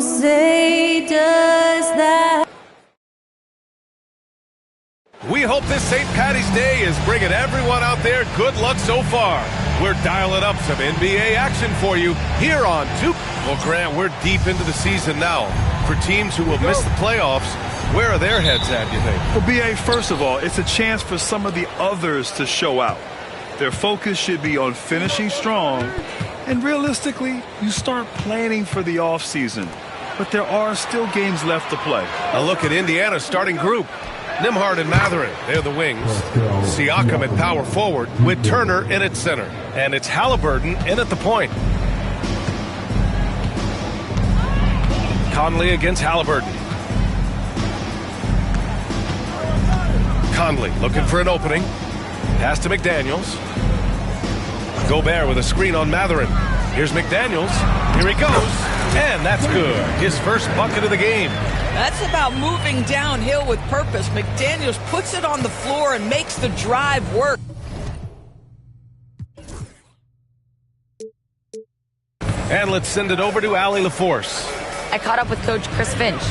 say does that? We hope this St. Paddy's Day is bringing everyone out there good luck so far. We're dialing up some NBA action for you here on Duke. Well, Grant, we're deep into the season now. For teams who will miss the playoffs, where are their heads at, you think? Well, B.A., first of all, it's a chance for some of the others to show out. Their focus should be on finishing strong. And realistically, you start planning for the offseason. But there are still games left to play. A look at Indiana's starting group. Nembhard and Mathurin, they're the wings. Siakam at power forward with Turner in at center. And it's Halliburton in at the point. Conley against Halliburton. Conley looking for an opening. Pass to McDaniels. Gobert with a screen on Mathurin. Here's McDaniels. Here he goes. And that's good. His first bucket of the game. That's about moving downhill with purpose. McDaniels puts it on the floor and makes the drive work. And let's send it over to Allie LaForce. I caught up with Coach Chris Finch.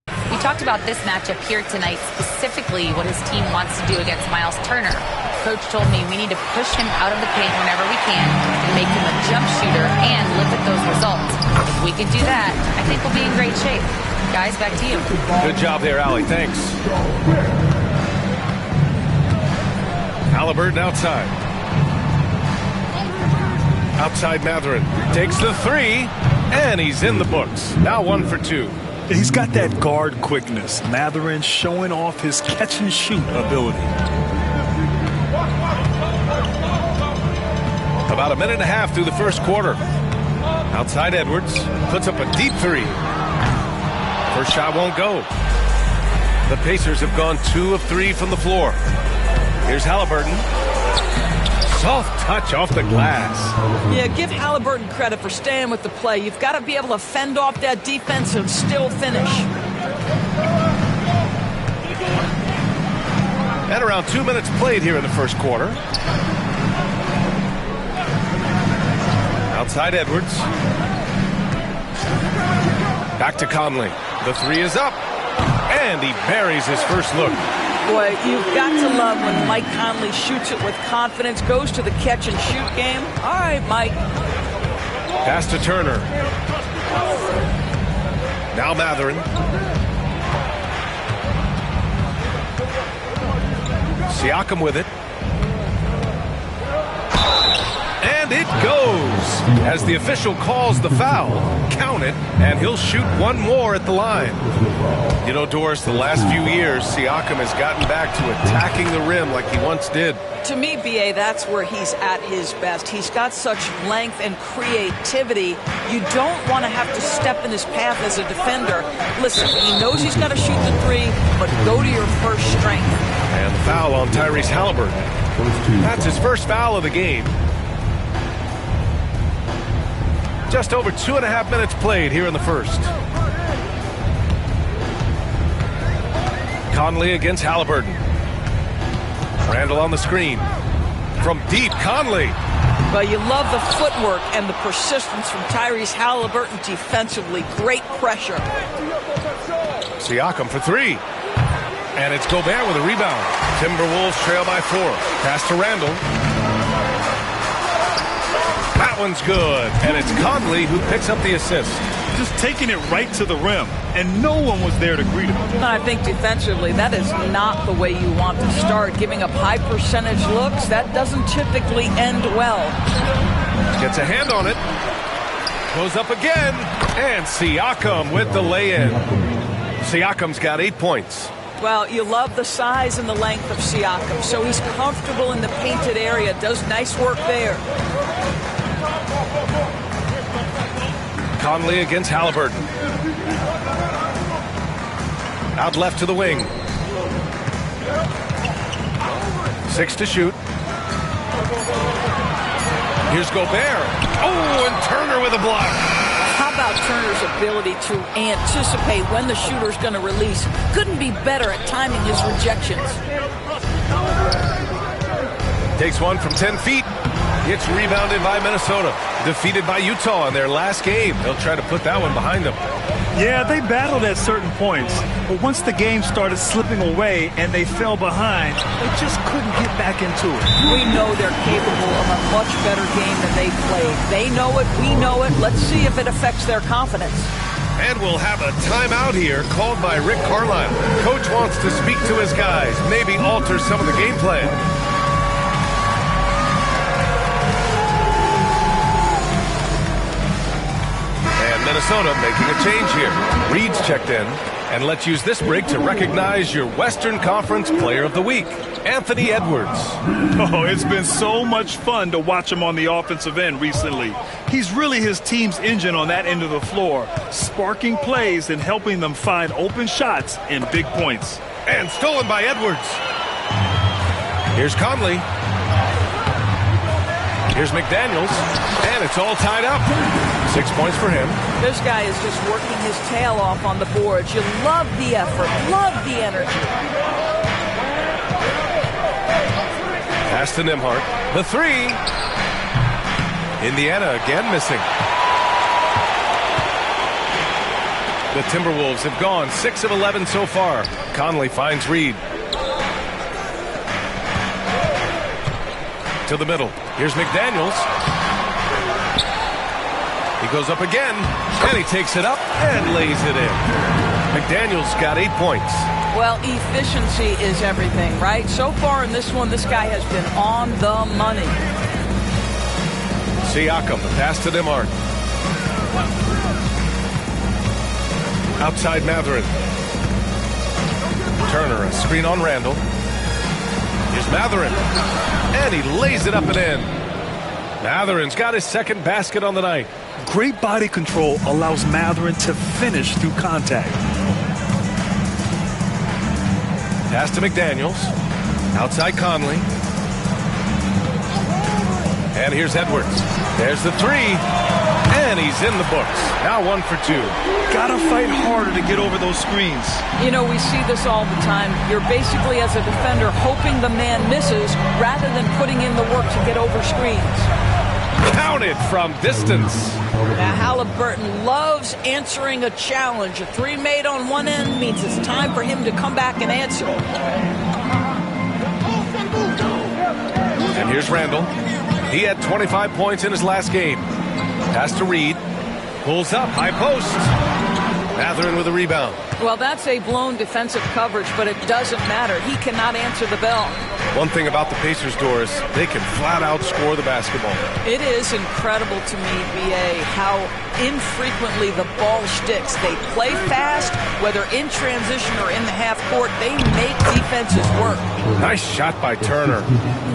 We talked about this matchup here tonight, specifically what his team wants to do against Miles Turner. Coach told me we need to push him out of the paint whenever we can and make him a jump shooter and limit those results. If we can do that, I think we'll be in great shape. Guys, back to you. Good job there, Allie. Thanks. Halliburton outside. Outside Mathurin. Takes the three, and he's in the books. Now 1 for 2. He's got that guard quickness. Mathurin showing off his catch-and-shoot ability. About a minute and a half through the first quarter. Outside Edwards. Puts up a deep three. First shot won't go. The Pacers have gone 2 of 3 from the floor. Here's Halliburton. Soft touch off the glass. Yeah, give Halliburton credit for staying with the play. You've got to be able to fend off that defense and still finish. And around 2 minutes played here in the first quarter. Outside Edwards. Back to Conley. The three is up. And he buries his first look. Boy, you've got to love when Mike Conley shoots it with confidence, goes to the catch-and-shoot game. All right, Mike. Pass to Turner. Now Mathurin. Siakam with it. And it goes. As the official calls the foul, count it, and he'll shoot one more at the line. You know, Doris, the last few years, Siakam has gotten back to attacking the rim like he once did. To me, B.A., that's where he's at his best. He's got such length and creativity. You don't want to have to step in his path as a defender. Listen, he knows he's got to shoot the three, but go to your first strength. And the foul on Tyrese Halliburton. That's his first foul of the game. Just over 2.5 minutes played here in the first. Conley against Halliburton. Randall on the screen. From deep, Conley. Well, you love the footwork and the persistence from Tyrese Halliburton defensively. Great pressure. Siakam for three. And it's Gobert with a rebound. Timberwolves trail by 4. Pass to Randall. That one's good. And it's Conley who picks up the assist. Just taking it right to the rim, and no one was there to greet him. I think defensively, that is not the way you want to start. Giving up high percentage looks, that doesn't typically end well. Gets a hand on it. Goes up again. And Siakam with the lay-in. Siakam's got 8 points. Well, you love the size and the length of Siakam, so he's comfortable in the painted area. Does nice work there. Conley against Halliburton. Out left to the wing. 6 to shoot. Here's Gobert. Oh, and Turner with a block. How about Turner's ability to anticipate when the shooter's going to release? Couldn't be better at timing his rejections. Takes one from 10 feet. It's rebounded by Minnesota. Defeated by Utah in their last game. They'll try to put that one behind them. Yeah, they battled at certain points, but once the game started slipping away and they fell behind, they just couldn't get back into it. We know they're capable of a much better game than they played. They know it, we know it. Let's see if it affects their confidence. And we'll have a timeout here called by Rick Carlisle. Coach wants to speak to his guys, maybe alter some of the game plan. And Minnesota making a change here. Reed's checked in. And let's use this break to recognize your Western Conference Player of the Week, Anthony Edwards. Oh, it's been so much fun to watch him on the offensive end recently. He's really his team's engine on that end of the floor, sparking plays and helping them find open shots and big points. And stolen by Edwards. Here's Conley. Here's McDaniels. And it's all tied up. 6 points for him. This guy is just working his tail off on the boards. You love the effort, love the energy. Pass to Nembhard. The three. Indiana again missing. The Timberwolves have gone 6 of 11 so far. Conley finds Reed. To the middle. Here's McDaniels. He goes up again, and he takes it up and lays it in. McDaniels got 8 points. Well, efficiency is everything, right? So far in this one, this guy has been on the money. Siakam, the pass to Nembhard. Outside Mathurin. Turner, a screen on Randall. Here's Mathurin. And he lays it up and in. Mathurin's got his second basket on the night. Great body control allows Mathurin to finish through contact. Pass to McDaniels. Outside Conley. And here's Edwards. There's the three. And he's in the books. Now 1 for 2. Gotta fight harder to get over those screens. You know, we see this all the time. You're basically, as a defender, hoping the man misses rather than putting in the work to get over screens. Counted from distance. Now, Halliburton loves answering a challenge. A three made on one end means it's time for him to come back and answer. And here's Randall. He had 25 points in his last game. Pass to Reed. Pulls up, high post. Mathurin with a rebound. Well, that's a blown defensive coverage, but it doesn't matter. He cannot answer the bell. One thing about the Pacers, Doris, they can flat out score the basketball. It is incredible to me, B.A., how infrequently the ball sticks. They play fast, whether in transition or in the half court. They make defenses work. Nice shot by Turner.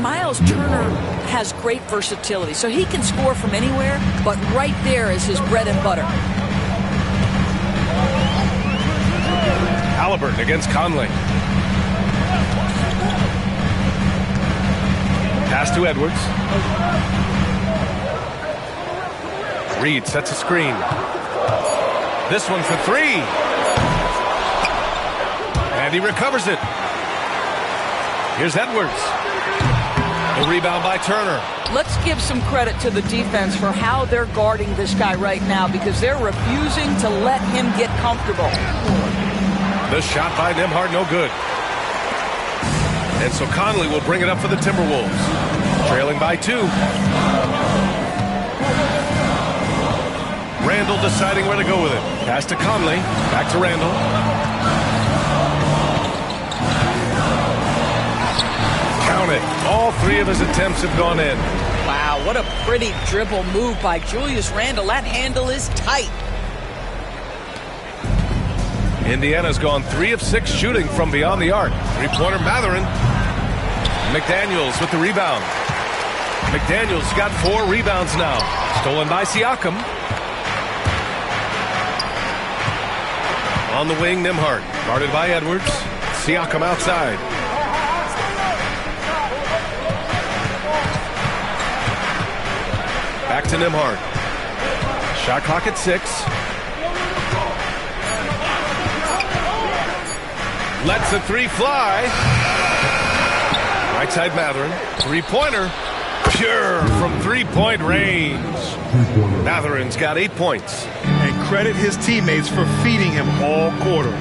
Miles Turner has great versatility, so he can score from anywhere, but right there is his bread and butter. Halliburton against Conley. Pass to Edwards. Reed sets a screen. This one for three. And he recovers it. Here's Edwards. The rebound by Turner. Let's give some credit to the defense for how they're guarding this guy right now, because they're refusing to let him get comfortable. The shot by Nembhard, no good. And so Conley will bring it up for the Timberwolves. Trailing by 2. Randall deciding where to go with it. Pass to Conley. Back to Randall. Count it. All 3 of his attempts have gone in. Wow, what a pretty dribble move by Julius Randle. That handle is tight. Indiana's gone 3 of 6 shooting from beyond the arc. Three-pointer Mathurin. McDaniels with the rebound. McDaniels got 4 rebounds now. Stolen by Siakam. On the wing, Nembhard. Guarded by Edwards. Siakam outside. Back to Nembhard. Shot clock at 6. Lets the 3 fly. Right side Mathurin. Three-pointer. Pure from three-point range. Matherin's got 8 points. And credit his teammates for feeding him all quarter.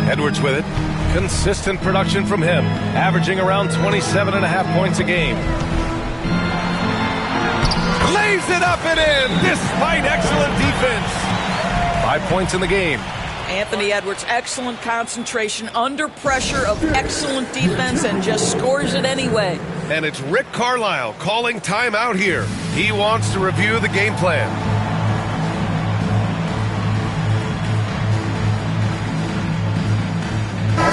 Edwards with it. Consistent production from him, averaging around 27.5 points a game. Lays it up and in, despite excellent defense. 5 points in the game. Anthony Edwards, excellent concentration, under pressure of excellent defense, and just scores it anyway. And it's Rick Carlisle calling timeout here. He wants to review the game plan.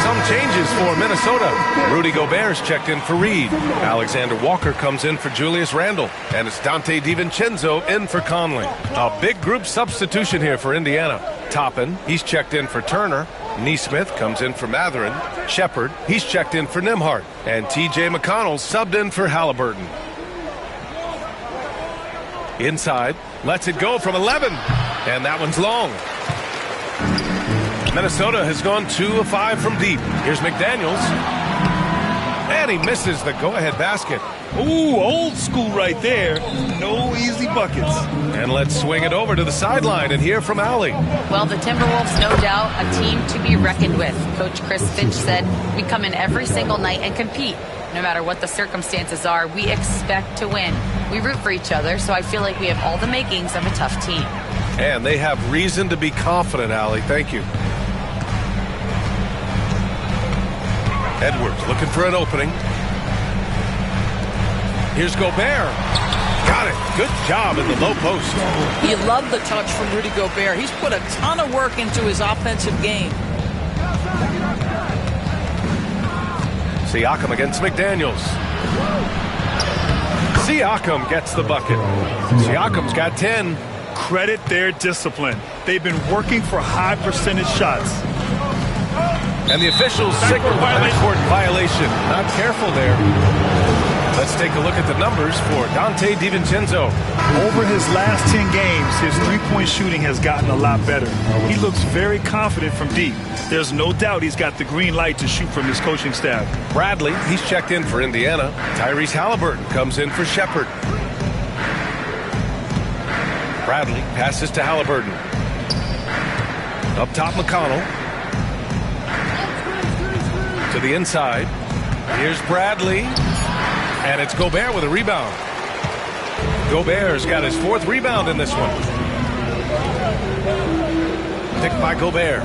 Some changes for Minnesota. Rudy Gobert's checked in for Reed. Alexander Walker comes in for Julius Randle. And it's Dante DiVincenzo in for Conley. A big group substitution here for Indiana. Toppin, he's checked in for Turner. Neesmith comes in for Matherin. Shepard, he's checked in for Nembhard. And T.J. McConnell subbed in for Halliburton. Inside, lets it go from 11. And that one's long. Minnesota has gone 2 of 5 from deep. Here's McDaniels. And he misses the go-ahead basket. Ooh, old school right there. No easy buckets. And let's swing it over to the sideline and hear from Allie. Well, the Timberwolves, no doubt, a team to be reckoned with. Coach Chris Finch said, we come in every single night and compete. No matter what the circumstances are, we expect to win. We root for each other, so I feel like we have all the makings of a tough team. And they have reason to be confident, Allie. Thank you. Edwards looking for an opening. Here's Gobert. Got it. Good job in the low post. You love the touch from Rudy Gobert. He's put a ton of work into his offensive game. Siakam against McDaniels. Siakam gets the bucket. Siakam's got 10. Credit their discipline. They've been working for high percentage shots. And the officials signal backcourt violation. Not careful there. Let's take a look at the numbers for Dante DiVincenzo. Over his last 10 games, his three-point shooting has gotten a lot better. He looks very confident from deep. There's no doubt he's got the green light to shoot from his coaching staff. Bradley, he's checked in for Indiana. Tyrese Halliburton comes in for Shepard. Bradley passes to Halliburton. Up top, McConnell. To the inside. Here's Bradley. And it's Gobert with a rebound. Gobert's got his 4th rebound in this one. Picked by Gobert.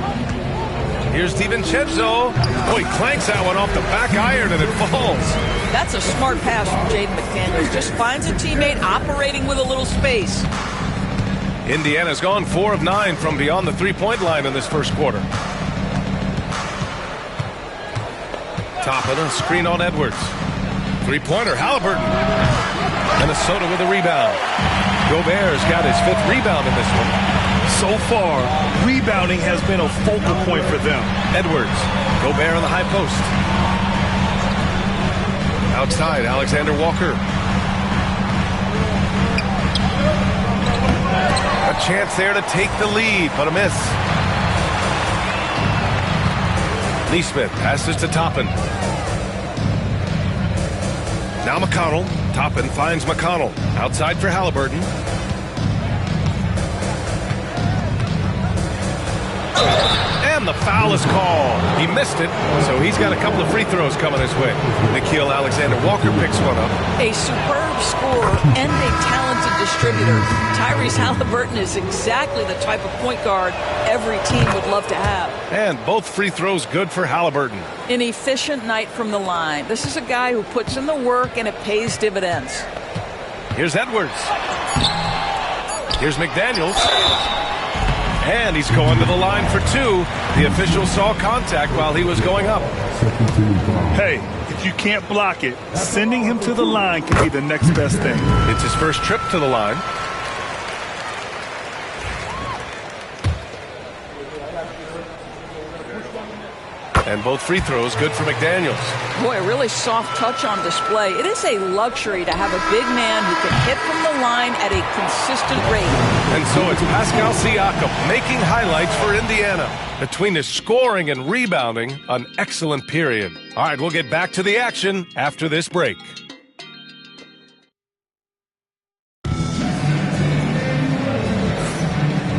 Here's DiVincenzo. Oh, he clanks that one off the back iron and it falls. That's a smart pass from Jaden McDaniels. Just finds a teammate operating with a little space. Indiana's gone 4 of 9 from beyond the three-point line in this first quarter. Toppin, a screen on Edwards. Three-pointer, Halliburton. Minnesota with a rebound. Gobert's got his 5th rebound in this one. So far, rebounding has been a focal point for them. Edwards, Gobert on the high post. Outside, Alexander Walker. A chance there to take the lead, but a miss. Neesmith passes to Toppin. Now McConnell. Toppin finds McConnell. Outside for Halliburton. And the foul is called. He missed it, so he's got a couple of free throws coming his way. Nickeil Alexander-Walker picks one up. A superb scorer and a talented distributor. Tyrese Halliburton is exactly the type of point guard every team would love to have. And both free throws good for Halliburton. An efficient night from the line. This is a guy who puts in the work and it pays dividends. Here's Edwards. Here's McDaniels. And he's going to the line for 2. The official saw contact while he was going up. Hey, if you can't block it, sending him to the line can be the next best thing. It's his first trip to the line. And both free throws good for McDaniels. Boy, a really soft touch on display. It is a luxury to have a big man who can hit from the line at a consistent rate. And so it's Pascal Siakam making highlights for Indiana. Between his scoring and rebounding, an excellent period. All right, we'll get back to the action after this break.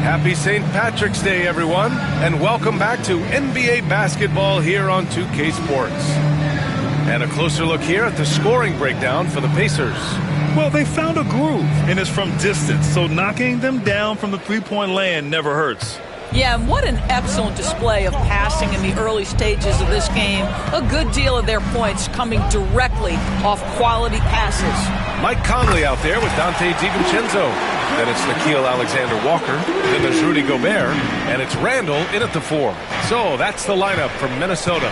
Happy St. Patrick's Day, everyone, and welcome back to NBA basketball here on 2K Sports. And a closer look here at the scoring breakdown for the Pacers. Well, they found a groove, and it's from distance, so knocking them down from the three-point land never hurts. Yeah, and what an excellent display of passing in the early stages of this game. A good deal of their points coming directly off quality passes. Mike Conley out there with Dante DiVincenzo. Then it's Nickeil Alexander-Walker. Then there's Rudy Gobert. And it's Randall in at the 4. So that's the lineup from Minnesota.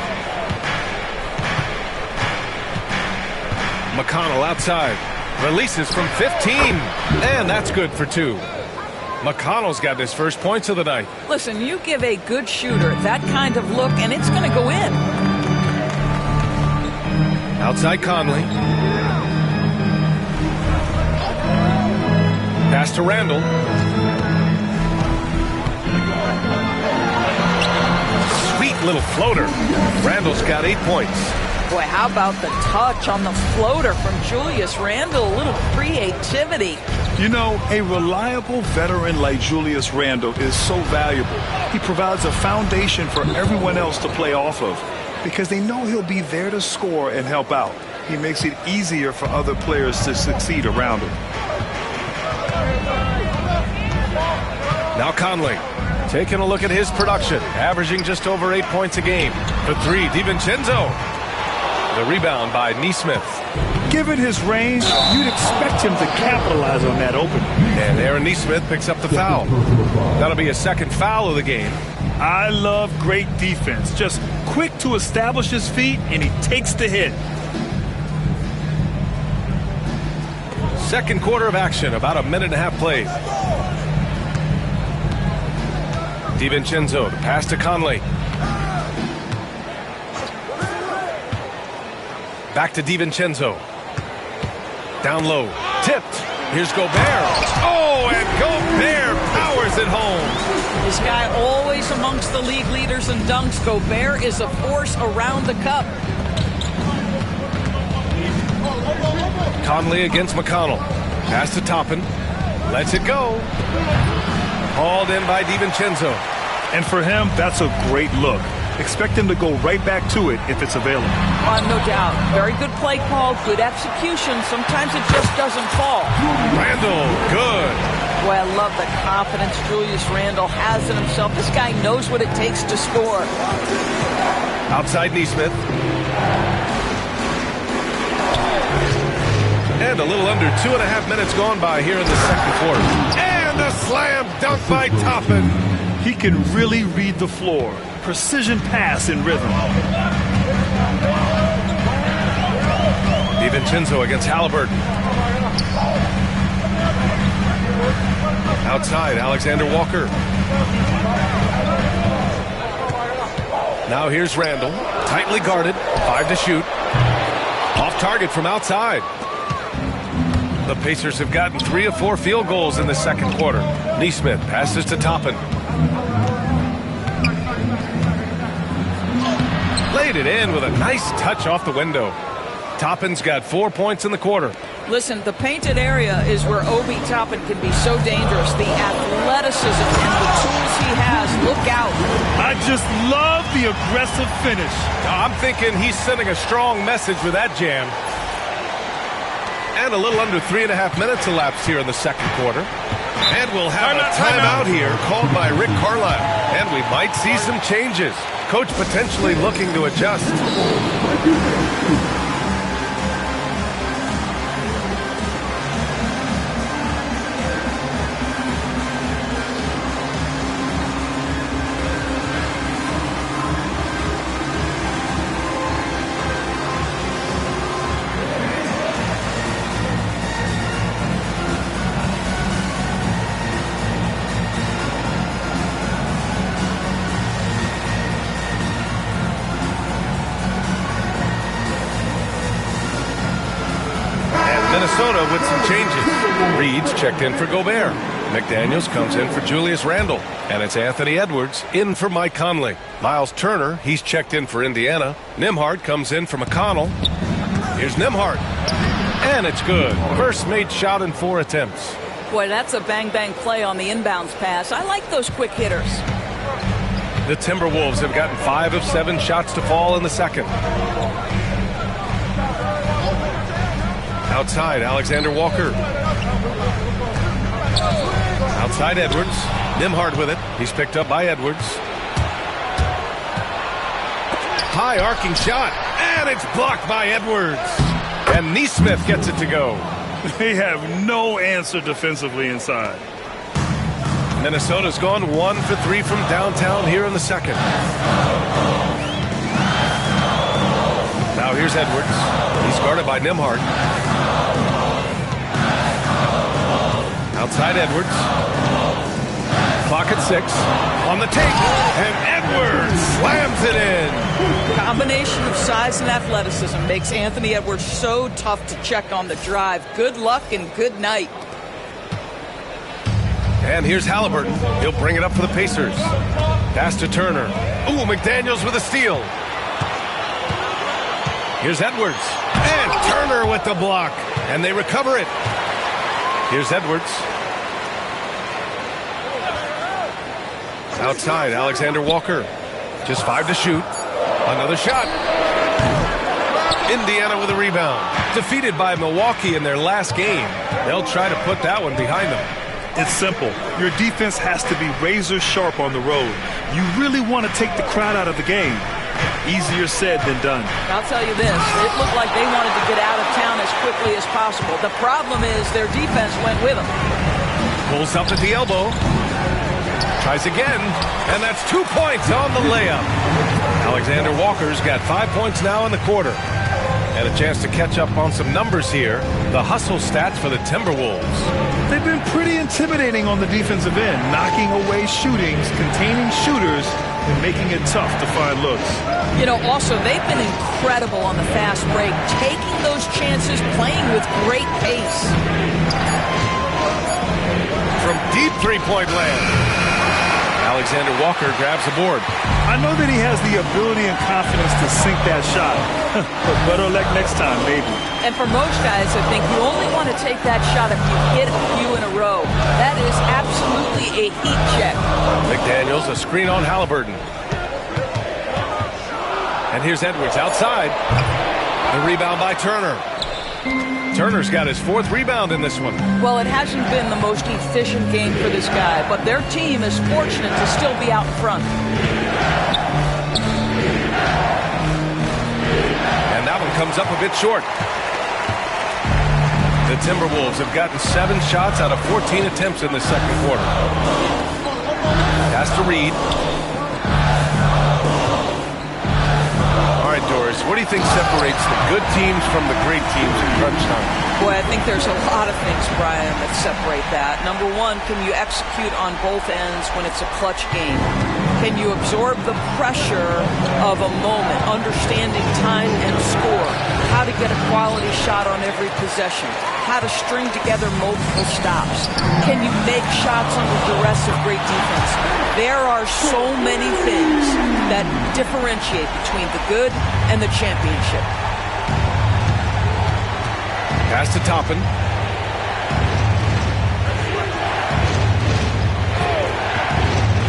McConnell outside. Releases from 15. And that's good for 2. McConnell's got his first points of the night. Listen, you give a good shooter that kind of look, and it's going to go in. Outside Conley. Pass to Randall. Sweet little floater. Randall's got 8 points. Boy, how about the touch on the floater from Julius Randle? A little creativity. You know, a reliable veteran like Julius Randle is so valuable. He provides a foundation for everyone else to play off of because they know he'll be there to score and help out. He makes it easier for other players to succeed around him. Now Conley, taking a look at his production, averaging just over 8 points a game. For 3, DiVincenzo. The rebound by Nesmith. Given his range, you'd expect him to capitalize on that opening. And Aaron Nesmith picks up the foul. That'll be his second foul of the game. I love great defense. Just quick to establish his feet, and he takes the hit. Second quarter of action, about a minute and a half played. DiVincenzo, the pass to Conley. Back to DiVincenzo. Down low. Tipped. Here's Gobert. Oh, and Gobert powers it home. This guy always amongst the league leaders in dunks. Gobert is a force around the cup. Conley against McConnell. Pass to Toppin. Lets it go. Hauled in by DiVincenzo. And for him, that's a great look. Expect him to go right back to it if it's available. No doubt. Very good play call, good execution. Sometimes it just doesn't fall. Randall, good. Boy, I love the confidence Julius Randle has in himself. This guy knows what it takes to score. Outside Nesmith. And a little under 2.5 minutes gone by here in the second quarter. And a slam dunk by Toppin. He can really read the floor. Precision pass in rhythm. DiVincenzo against Halliburton. Outside, Alexander Walker. Now here's Randall. Tightly guarded. 5 to shoot. Off target from outside. The Pacers have gotten 3 of 4 field goals in the second quarter. Nesmith passes to Toppin. Laid it in with a nice touch off the window. Toppin's got 4 points in the quarter. Listen, the painted area is where Obi Toppin can be so dangerous. The athleticism and the tools he has. Look out. I just love the aggressive finish. I'm thinking he's sending a strong message with that jam. And a little under 3.5 minutes elapsed here in the second quarter. And we'll have a timeout here called by Rick Carlisle. And we might see some changes. Coach potentially looking to adjust. Minnesota with some changes. Reed's checked in for Gobert. McDaniels comes in for Julius Randle. And it's Anthony Edwards in for Mike Conley. Miles Turner, he's checked in for Indiana. Nembhard comes in for McConnell. Here's Nembhard. And it's good. First made shot in 4 attempts. Boy, that's a bang-bang play on the inbounds pass. I like those quick hitters. The Timberwolves have gotten 5 of 7 shots to fall in the second. Outside, Alexander Walker. Outside Edwards. Nembhard with it. He's picked up by Edwards. High arcing shot. And it's blocked by Edwards. And Nesmith gets it to go. They have no answer defensively inside. Minnesota's gone 1 for 3 from downtown here in the second. Now here's Edwards. He's guarded by Nembhard. Outside Edwards. Clock at 6. On the take. And Edwards slams it in. Combination of size and athleticism makes Anthony Edwards so tough to check on the drive. Good luck and good night. And here's Halliburton. He'll bring it up for the Pacers. Pass to Turner. Ooh, McDaniels with a steal. Here's Edwards. And Turner with the block. And they recover it. Here's Edwards. Outside, Alexander Walker. Just 5 to shoot. Another shot. Indiana with a rebound. Defeated by Milwaukee in their last game. They'll try to put that one behind them. It's simple. Your defense has to be razor sharp on the road. You really want to take the crowd out of the game. Easier said than done. I'll tell you this. It looked like they wanted to get out of town as quickly as possible. The problem is their defense went with them. Pulls up at the elbow. Tries again. And that's 2 points on the layup. Alexander Walker's got 5 points now in the quarter. And a chance to catch up on some numbers here. The hustle stats for the Timberwolves. They've been pretty intimidating on the defensive end, knocking away shootings, containing shooters, and making it tough to find looks. You know, also, they've been incredible on the fast break, taking those chances, playing with great pace. From deep three-point land. Alexander Walker grabs the board. I know that he has the ability and confidence to sink that shot. But better luck next time, maybe. And for most guys, I think you only want to take that shot if you hit a few in a row. That is absolutely a heat check. McDaniels, a screen on Halliburton. And here's Edwards outside. The rebound by Turner. Turner's got his 4th rebound in this one. Well, it hasn't been the most efficient game for this guy, but their team is fortunate to still be out in front. And that one comes up a bit short. The Timberwolves have gotten 7 shots out of 14 attempts in the second quarter. Pass to Reed. All right, Doris, what do you think separates the good teams from the great teams in crunch time? Boy, I think there's a lot of things, Brian, that separate that. Number one, can you execute on both ends when it's a clutch game? Can you absorb the pressure of a moment, understanding time and score, how to get a quality shot on every possession, how to string together multiple stops? Can you make shots under duress of great defense? There are so many things that differentiate between the good and the championship. Pass to Toppin.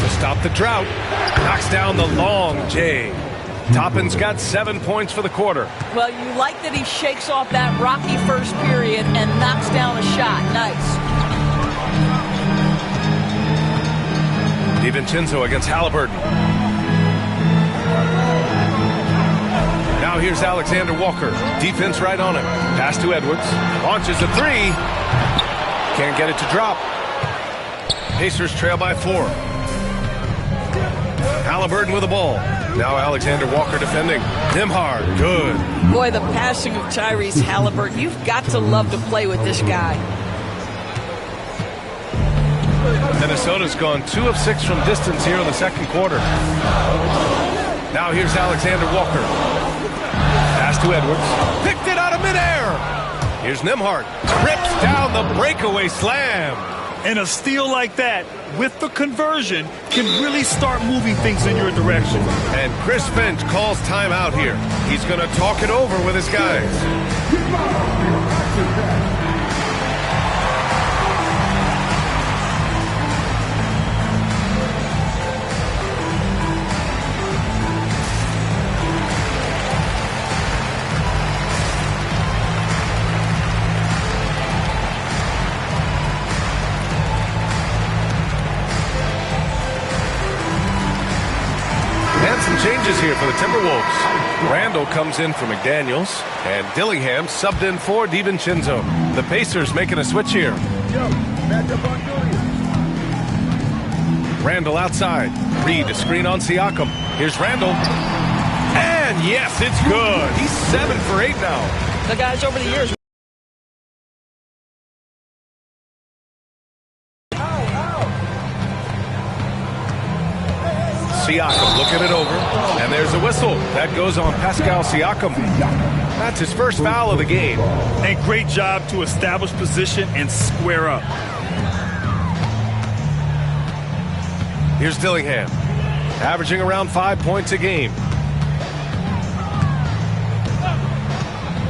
To stop the drought. Knocks down the long J. Toppin's got 7 points for the quarter. Well, you like that he shakes off that rocky first period and knocks down a shot. Nice. DiVincenzo against Halliburton. Now here's Alexander Walker. Defense right on him. Pass to Edwards. Launches a 3. Can't get it to drop. Pacers trail by 4. Halliburton with the ball. Now Alexander Walker defending. Nembhard, good. Boy, the passing of Tyrese Halliburton. You've got to love to play with this guy. Minnesota's gone 2 of 6 from distance here in the second quarter. Now here's Alexander Walker. Pass to Edwards. Picked it out of midair. Here's Nembhard. Rips down the breakaway slam. And a steal like that, with the conversion, can really start moving things in your direction. And Chris Finch calls timeout here. He's going to talk it over with his guys. Changes here for the Timberwolves. Randall comes in for McDaniels, and Dillingham subbed in for DiVincenzo. The Pacers making a switch here. Randall outside. Reed, a screen on Siakam. Here's Randall. And yes, it's good. He's 7 for 8 now. The guys over the years. Siakam looking it over, and there's a whistle. That goes on Pascal Siakam. That's his first foul of the game. And great job to establish position and square up. Here's Dillingham, averaging around 5 points a game.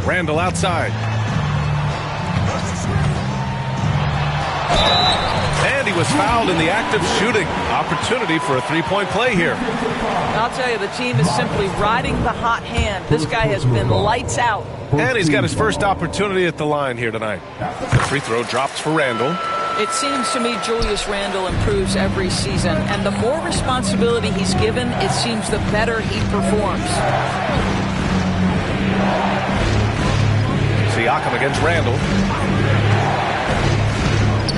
Randall outside. And he was fouled in the act of shooting. Opportunity for a three-point play here. I'll tell you, the team is simply riding the hot hand. This guy has been lights out. And he's got his first opportunity at the line here tonight. The free throw drops for Randall. It seems to me Julius Randle improves every season, and the more responsibility he's given, it seems the better he performs. Siakam against Randall.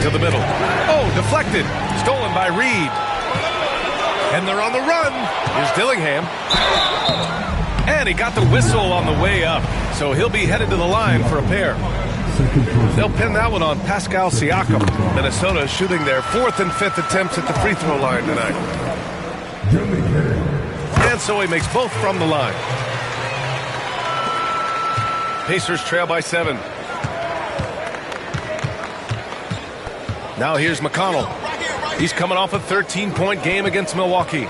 To the middle. Oh, deflected. Stolen by Reed. And they're on the run. Here's Dillingham. And he got the whistle on the way up. So he'll be headed to the line for a pair. They'll pin that one on Pascal Siakam. Minnesota shooting their 4th and 5th attempts at the free throw line tonight. And so he makes both from the line. Pacers trail by 7. Now here's McConnell. He's coming off a 13-point game against Milwaukee.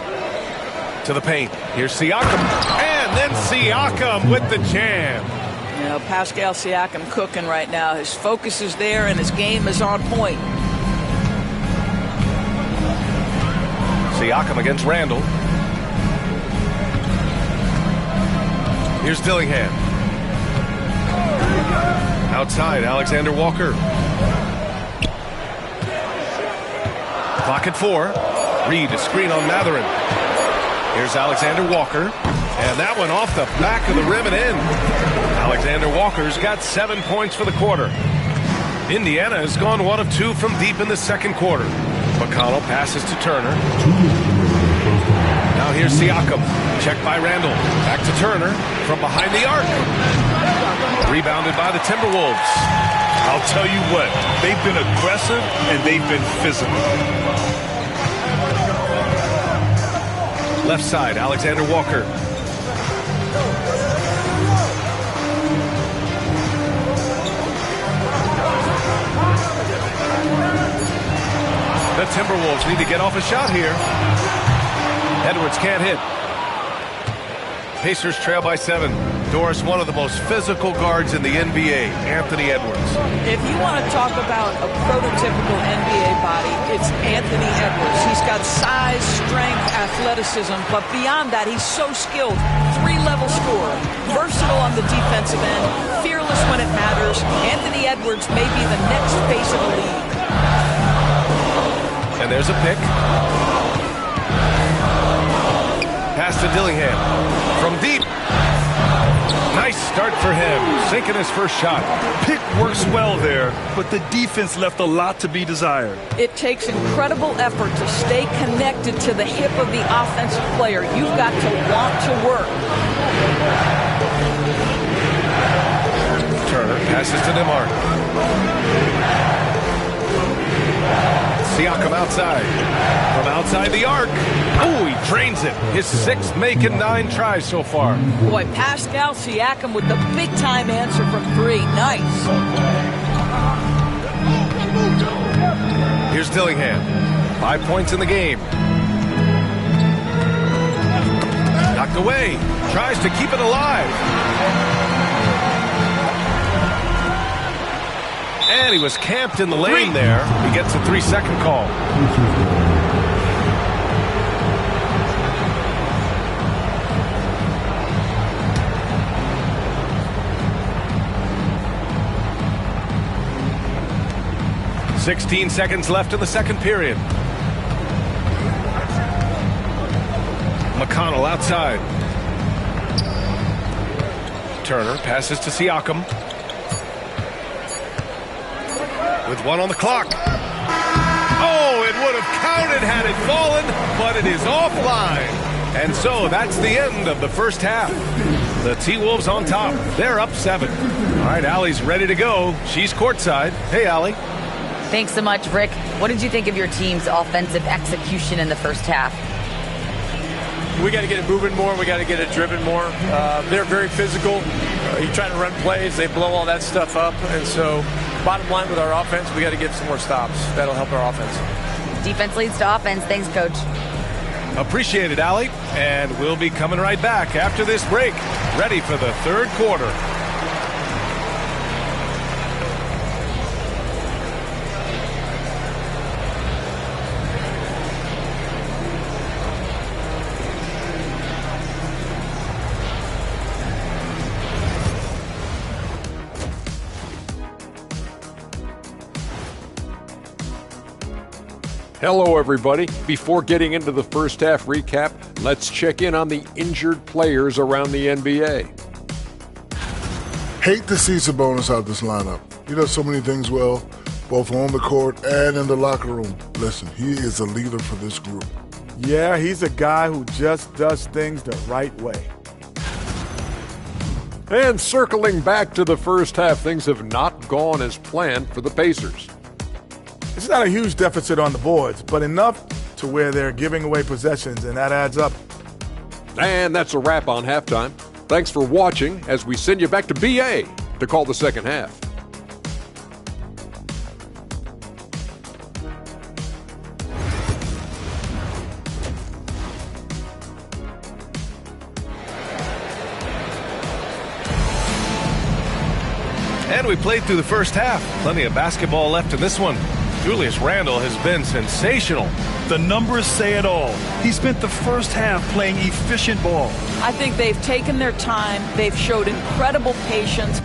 To the paint. Here's Siakam. And then Siakam with the jam. You know, Pascal Siakam cooking right now. His focus is there and his game is on point. Siakam against Randall. Here's Dillingham. Outside, Alexander Walker. Clock at 4. Reed, a screen on Matherin. Here's Alexander Walker. And that one off the back of the rim and in. Alexander Walker's got 7 points for the quarter. Indiana has gone 1 of 2 from deep in the second quarter. McConnell passes to Turner. Now here's Siakam. Checked by Randall. Back to Turner from behind the arc. Rebounded by the Timberwolves. I'll tell you what, they've been aggressive and they've been physical. Left side, Alexander Walker. The Timberwolves need to get off a shot here. Edwards can't hit. Pacers trail by 7. Doris, one of the most physical guards in the NBA, Anthony Edwards. If you want to talk about a prototypical NBA body, it's Anthony Edwards. He's got size, strength, athleticism, but beyond that, he's so skilled. 3-level scorer, versatile on the defensive end, fearless when it matters. Anthony Edwards may be the next face of the league. And there's a pick. Pass to Dillingham. From deep. Nice start for him. Sinking his first shot. Pick works well there, but the defense left a lot to be desired. It takes incredible effort to stay connected to the hip of the offensive player. You've got to want to work. Turner passes to DeMar. Siakam outside. From outside the arc. Oh, he drains it. His 6th make and 9 tries so far. Boy, Pascal Siakam with the big-time answer from 3. Nice. Here's Dillingham. 5 points in the game. Knocked away. Tries to keep it alive. And he was camped in the lane there. He gets a 3-second call. "16 seconds left in the second period. McConnell outside. Turner passes to Siakam. With 1 on the clock. Oh, it would have counted had it fallen, but it is offline. And so that's the end of the first half. The T-Wolves on top. They're up 7. All right, Allie's ready to go. She's courtside. Hey, Allie. Thanks so much, Rick. What did you think of your team's offensive execution in the first half? We got to get it moving more. We got to get it driven more. They're very physical. You try to run plays, they blow all that stuff up. And so, bottom line with our offense, we got to get some more stops. That'll help our offense. Defense leads to offense. Thanks, Coach. Appreciate it, Allie. And we'll be coming right back after this break. Ready for the third quarter. Hello, everybody. Before getting into the first half recap, let's check in on the injured players around the NBA. Hate to see Sabonis out this lineup. He does so many things well, both on the court and in the locker room. Listen, he is a leader for this group. Yeah, he's a guy who just does things the right way. And circling back to the first half, things have not gone as planned for the Pacers. It's not a huge deficit on the boards, but enough to where they're giving away possessions, and that adds up. And that's a wrap on halftime. Thanks for watching as we send you back to BA to call the second half. And we played through the first half. Plenty of basketball left in this one. Julius Randle has been sensational. The numbers say it all. He spent the first half playing efficient ball. I think they've taken their time. They've showed incredible patience.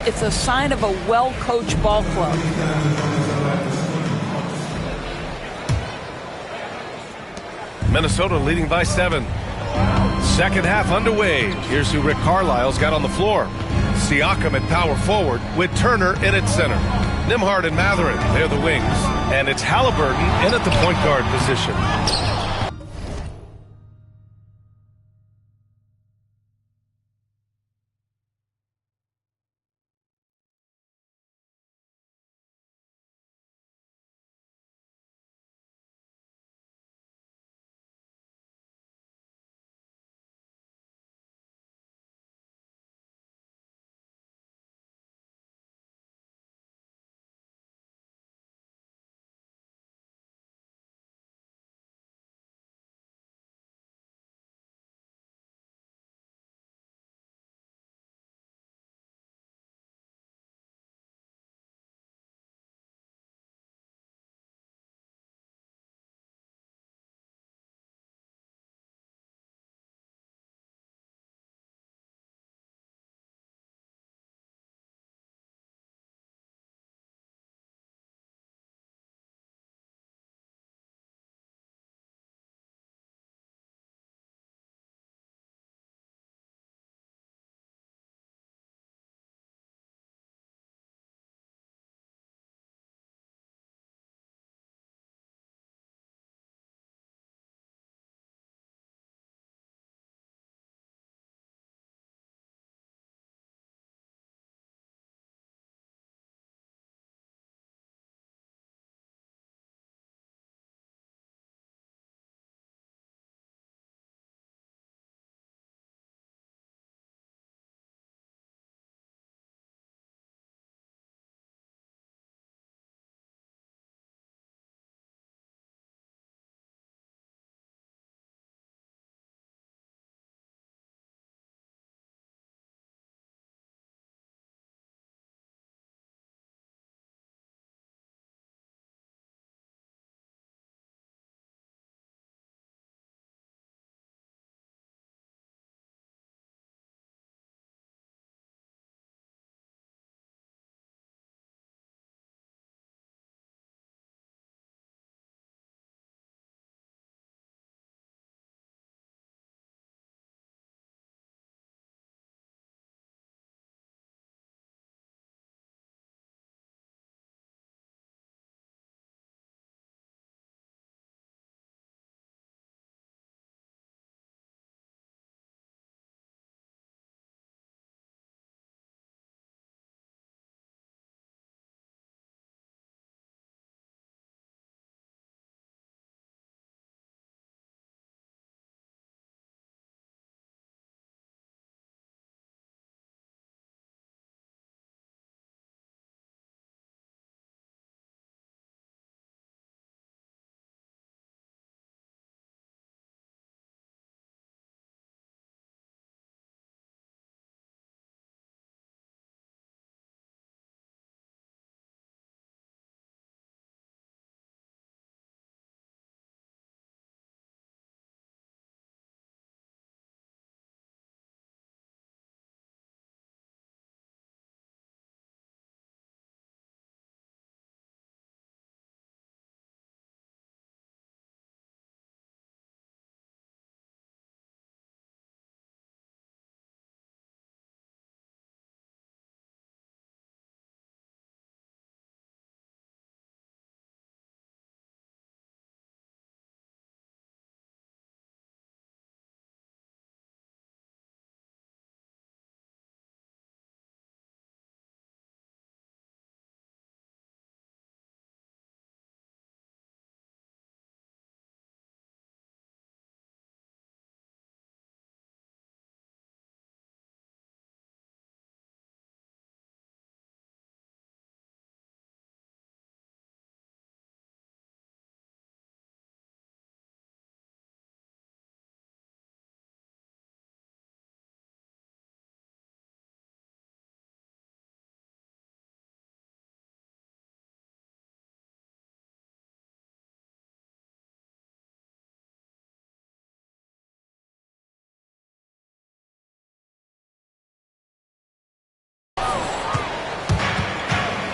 It's a sign of a well-coached ball club. Minnesota leading by 7. Second half underway. Here's who Rick Carlisle's got on the floor. Siakam at power forward with Turner in at center. Nimhard and Matherin, they're the wings. And it's Halliburton in at the point guard position.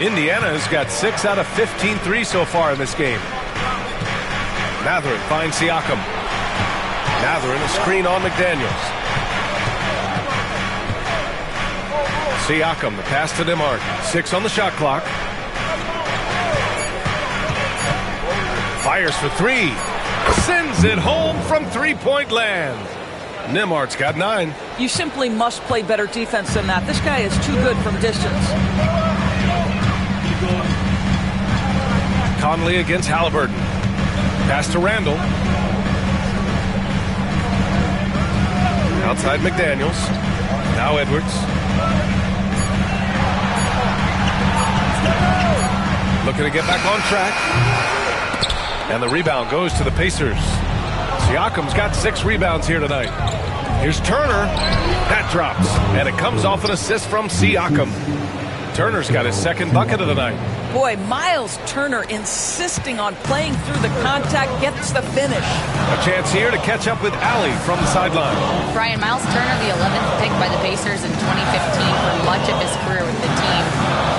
Indiana has got 6 out of 15 threes so far in this game. Mathurin finds Siakam. Mathurin, a screen on McDaniels. Siakam, the pass to Nembhard. 6 on the shot clock. Fires for 3. Sends it home from three-point land. Nembhard's got 9. You simply must play better defense than that. This guy is too good from distance. Conley against Halliburton. Pass to Randall. Outside McDaniels. Now Edwards. Looking to get back on track. And the rebound goes to the Pacers. Siakam's got 6 rebounds here tonight. Here's Turner. That drops. And it comes off an assist from Siakam. Turner's got his 2nd bucket of the night. Boy, Miles Turner insisting on playing through the contact, gets the finish. A chance here to catch up with Allie from the sideline. Brian, Miles Turner, the 11th pick by the Pacers in 2015 for much of his career with the team.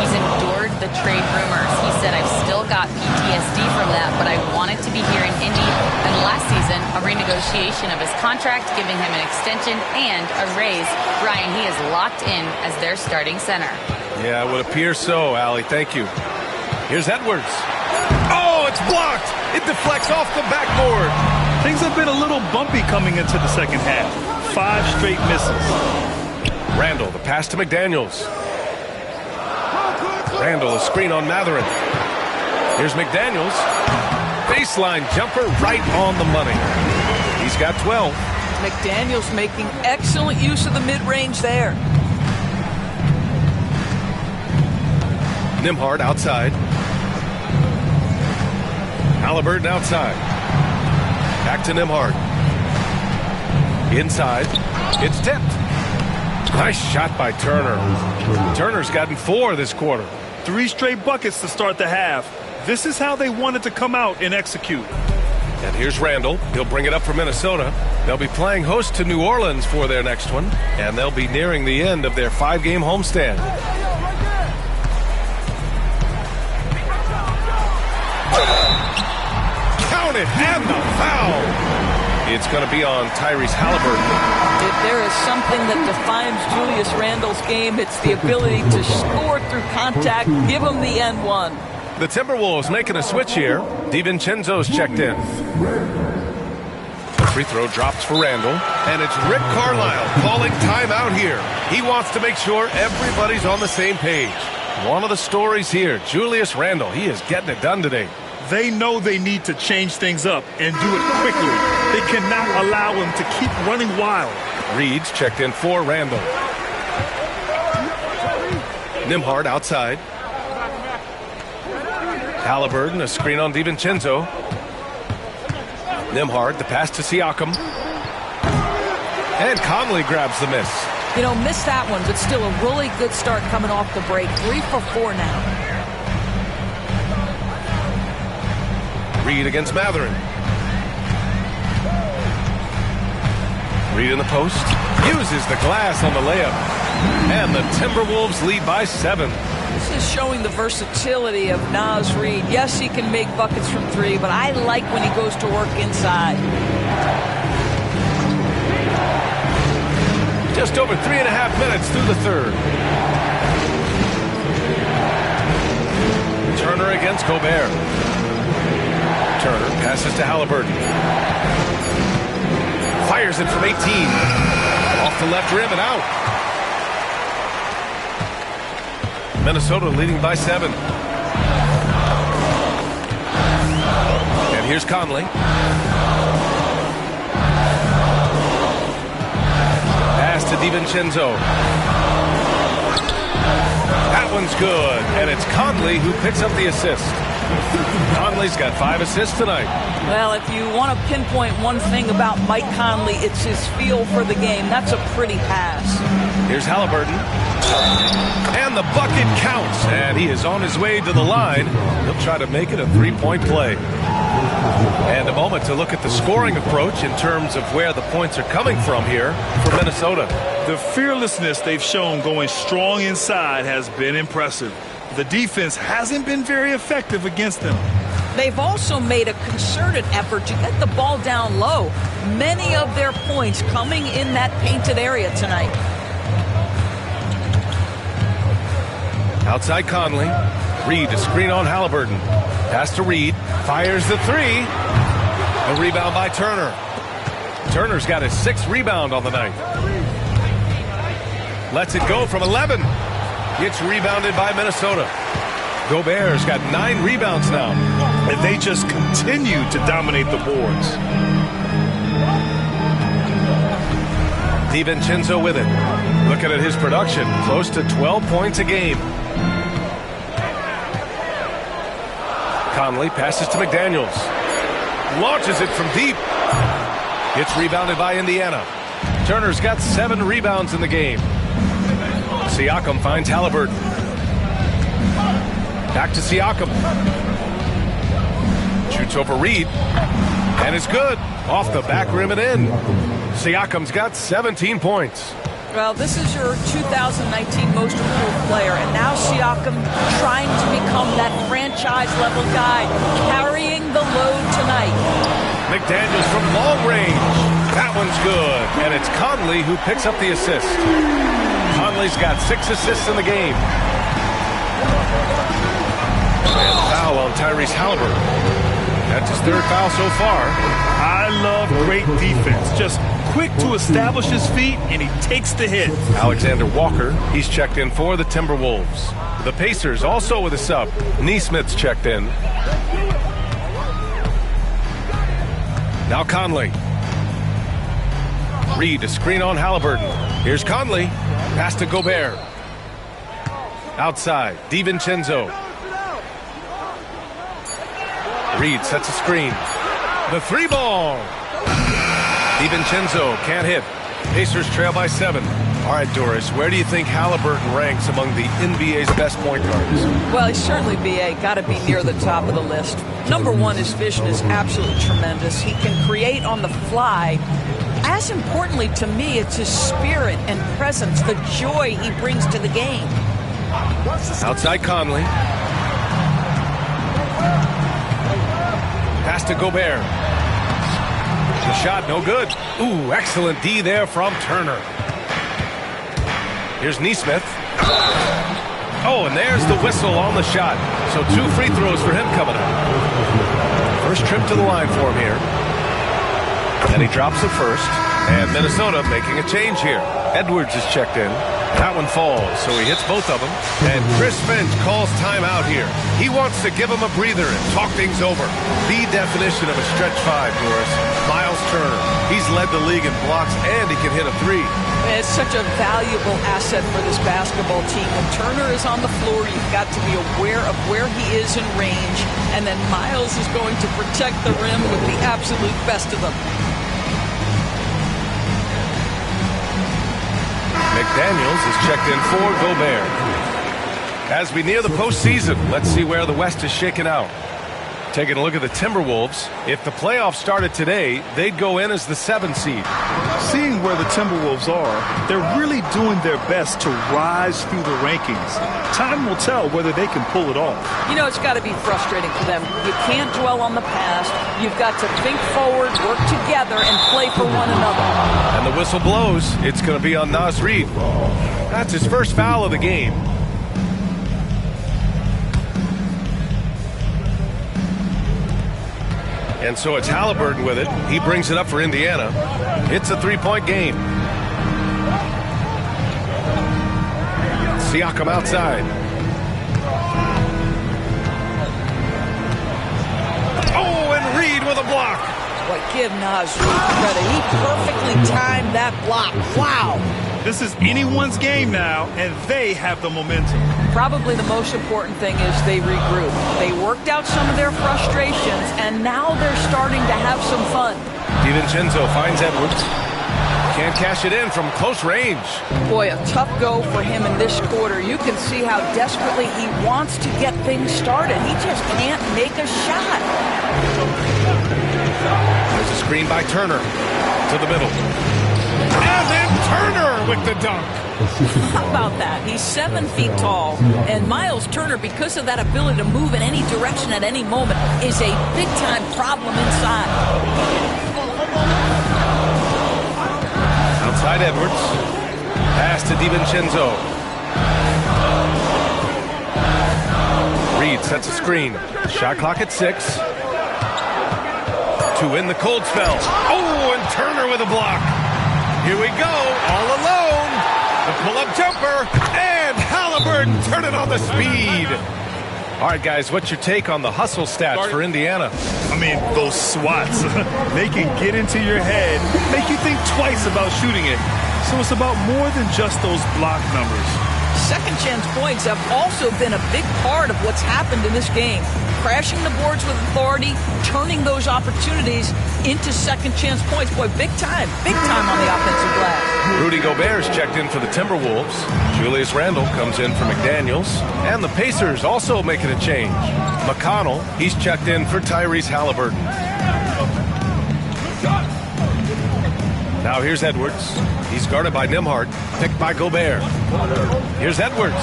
He's endured the trade rumors. He said, I've still got PTSD from that, but I wanted to be here in Indy. And last season, a renegotiation of his contract, giving him an extension and a raise. Brian, he is locked in as their starting center. Yeah, it would appear so, Allie. Thank you. Here's Edwards. Oh, it's blocked. It deflects off the backboard. Things have been a little bumpy coming into the second half. 5 straight misses. Randall, the pass to McDaniels. Randall, a screen on Mathurin. Here's McDaniels. Baseline jumper right on the money. He's got 12. McDaniels making excellent use of the mid-range there. Nembhard outside. Halliburton outside. Back to Nembhard. Inside. It's tipped. Nice shot by Turner. Turner's gotten 4 this quarter. 3 straight buckets to start the half. This is how they wanted to come out and execute. And here's Randall. He'll bring it up for Minnesota. They'll be playing host to New Orleans for their next one. And they'll be nearing the end of their 5-game homestand. Count it, and the foul. It's going to be on Tyrese Halliburton. If there is something that defines Julius Randle's game, it's the ability to score through contact, give him the N1. The Timberwolves making a switch here. DiVincenzo's checked in. The free throw drops for Randall. And it's Rick Carlisle calling timeout here. He wants to make sure everybody's on the same page. One of the stories here, Julius Randle, he is getting it done today. They know they need to change things up and do it quickly. They cannot allow him to keep running wild. Reed's checked in for Randall. Nembhard outside. Halliburton, a screen on DiVincenzo. Nembhard, the pass to Siakam. And Conley grabs the miss. You know, missed that one, but still a really good start coming off the break. 3 for 4 now. Reed against Mathurin. Reed in the post. Uses the glass on the layup. And the Timberwolves lead by 7. This is showing the versatility of Naz Reid. Yes, he can make buckets from 3, but I like when he goes to work inside. Just over 3.5 minutes through the third. Turner against Gobert. Turner passes to Halliburton. Fires it from 18. Off the left rim and out. Minnesota leading by 7. And here's Conley. Pass to DiVincenzo. That one's good. And it's Conley who picks up the assist. Conley's got 5 assists tonight. Well, if you want to pinpoint one thing about Mike Conley, it's his feel for the game. That's a pretty pass. Here's Halliburton. And the bucket counts. And he is on his way to the line. He'll try to make it a 3-point play. And a moment to look at the scoring approach in terms of where the points are coming from here for Minnesota. The fearlessness they've shown going strong inside has been impressive. The defense hasn't been very effective against them. They've also made a concerted effort to get the ball down low. Many of their points coming in that painted area tonight. Outside Conley. Reed to screen on Halliburton. Pass to Reed. Fires the three. A rebound by Turner. Turner's got his 6th rebound on the night. Lets it go from 11. Gets rebounded by Minnesota. Gobert's got 9 rebounds now. And they just continue to dominate the boards. DiVincenzo with it. Looking at his production, close to 12 points a game. Conley passes to McDaniels. Launches it from deep. Gets rebounded by Indiana. Turner's got 7 rebounds in the game. Siakam finds Halliburton. Back to Siakam. Shoots over Reed. And it's good. Off the back rim and in. Siakam's got 17 points. Well, this is your 2019 most improved player, and now Siakam trying to become that franchise-level guy, carrying the load tonight. McDaniels from long range. That one's good. And it's Conley who picks up the assist. Conley's got 6 assists in the game. And foul on Tyrese Halliburton. That's his 3rd foul so far. I love great defense. Just quick to establish his feet, and he takes the hit. Alexander Walker, he's checked in for the Timberwolves. The Pacers also with a sub. Neesmith's checked in. Now Conley. Reed to screen on Halliburton. Here's Conley. Pass to Gobert. Outside, DiVincenzo. Reed sets a screen. The 3-ball. DiVincenzo can't hit. Pacers trail by 7. All right, Doris, where do you think Halliburton ranks among the NBA's best point guards? Well, he's certainly, BA, got to be near the top of the list. Number one, his vision is absolutely tremendous. He can create on the fly. As importantly to me, it's his spirit and presence, the joy he brings to the game. Outside Conley. Pass to Gobert. The shot, no good. Ooh, excellent D there from Turner. Here's Neesmith. Oh, and there's the whistle on the shot. So 2 free throws for him coming up. First trip to the line for him here. And he drops the first. And Minnesota making a change here. Edwards is checked in. That one falls, so he hits both of them. And Chris Finch calls timeout here. He wants to give him a breather and talk things over. The definition of a stretch 5, Doris. Miles Turner. He's led the league in blocks, and he can hit a 3. It's such a valuable asset for this basketball team. When Turner is on the floor, you've got to be aware of where he is in range. And then Miles is going to protect the rim with the absolute best of them. McDaniels is checked in for Gobert. As we near the postseason, let's see where the West is shaken out. Taking a look at the Timberwolves, if the playoffs started today, they'd go in as the 7th seed. Seeing where the Timberwolves are, they're really doing their best to rise through the rankings. Time will tell whether they can pull it off. You know, it's got to be frustrating for them. You can't dwell on the past. You've got to think forward, work together, and play for one another. And the whistle blows. It's going to be on Naz Reid. That's his first foul of the game. And so it's Halliburton with it. He brings it up for Indiana. It's a 3-point game. Siakam outside. Oh, and Reed with a block. Boy, give Naz Reid credit. He perfectly timed that block. Wow. This is anyone's game now, and they have the momentum. Probably the most important thing is they regroup. They worked out some of their frustrations, and now they're starting to have some fun. DiVincenzo finds Edwards. Can't cash it in from close range. Boy, a tough go for him in this quarter. You can see how desperately he wants to get things started. He just can't make a shot. There's a screen by Turner to the middle. And then Turner with the dunk. How about that? He's 7 feet tall, and Miles Turner, because of that ability to move in any direction at any moment, is a big-time problem inside. Outside Edwards. Pass to DiVincenzo. Reed sets a screen. Shot clock at 6. To win the cold spell. Oh, and Turner with a block. Here we go, all alone. The pull-up jumper, and Halliburton turning on the speed. All right, guys, what's your take on the hustle stats for Indiana? I mean, those swats, they can get into your head, make you think twice about shooting it. So it's about more than just those block numbers. Second chance points have also been a big part of what's happened in this game. Crashing the boards with authority, turning those opportunities into second chance points. Boy, big time on the offensive glass. Rudy Gobert's checked in for the Timberwolves. Julius Randle comes in for McDaniels. And the Pacers also making a change. McConnell, he's checked in for Tyrese Halliburton. Now here's Edwards. He's guarded by Nembhard, picked by Gobert. Here's Edwards.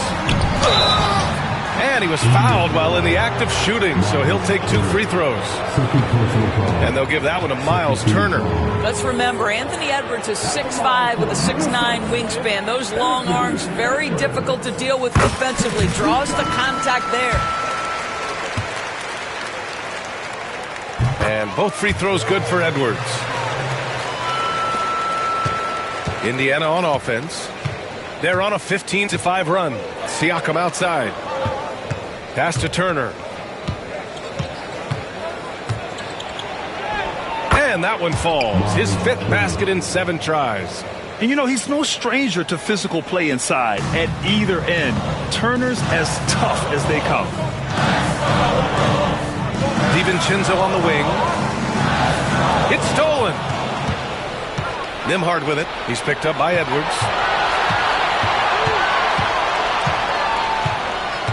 And he was fouled while in the act of shooting, so he'll take 2 free throws. And they'll give that one to Miles Turner. Let's remember, Anthony Edwards is 6'5" with a 6'9" wingspan. Those long arms, very difficult to deal with defensively. Draws the contact there. And both free throws good for Edwards. Indiana on offense. They're on a 15-5 run. Siakam outside. Pass to Turner. And that one falls. His 5th basket in 7 tries. And you know, he's no stranger to physical play inside at either end. Turner's as tough as they come. DiVincenzo on the wing. It's stolen. Nembhard with it. He's picked up by Edwards.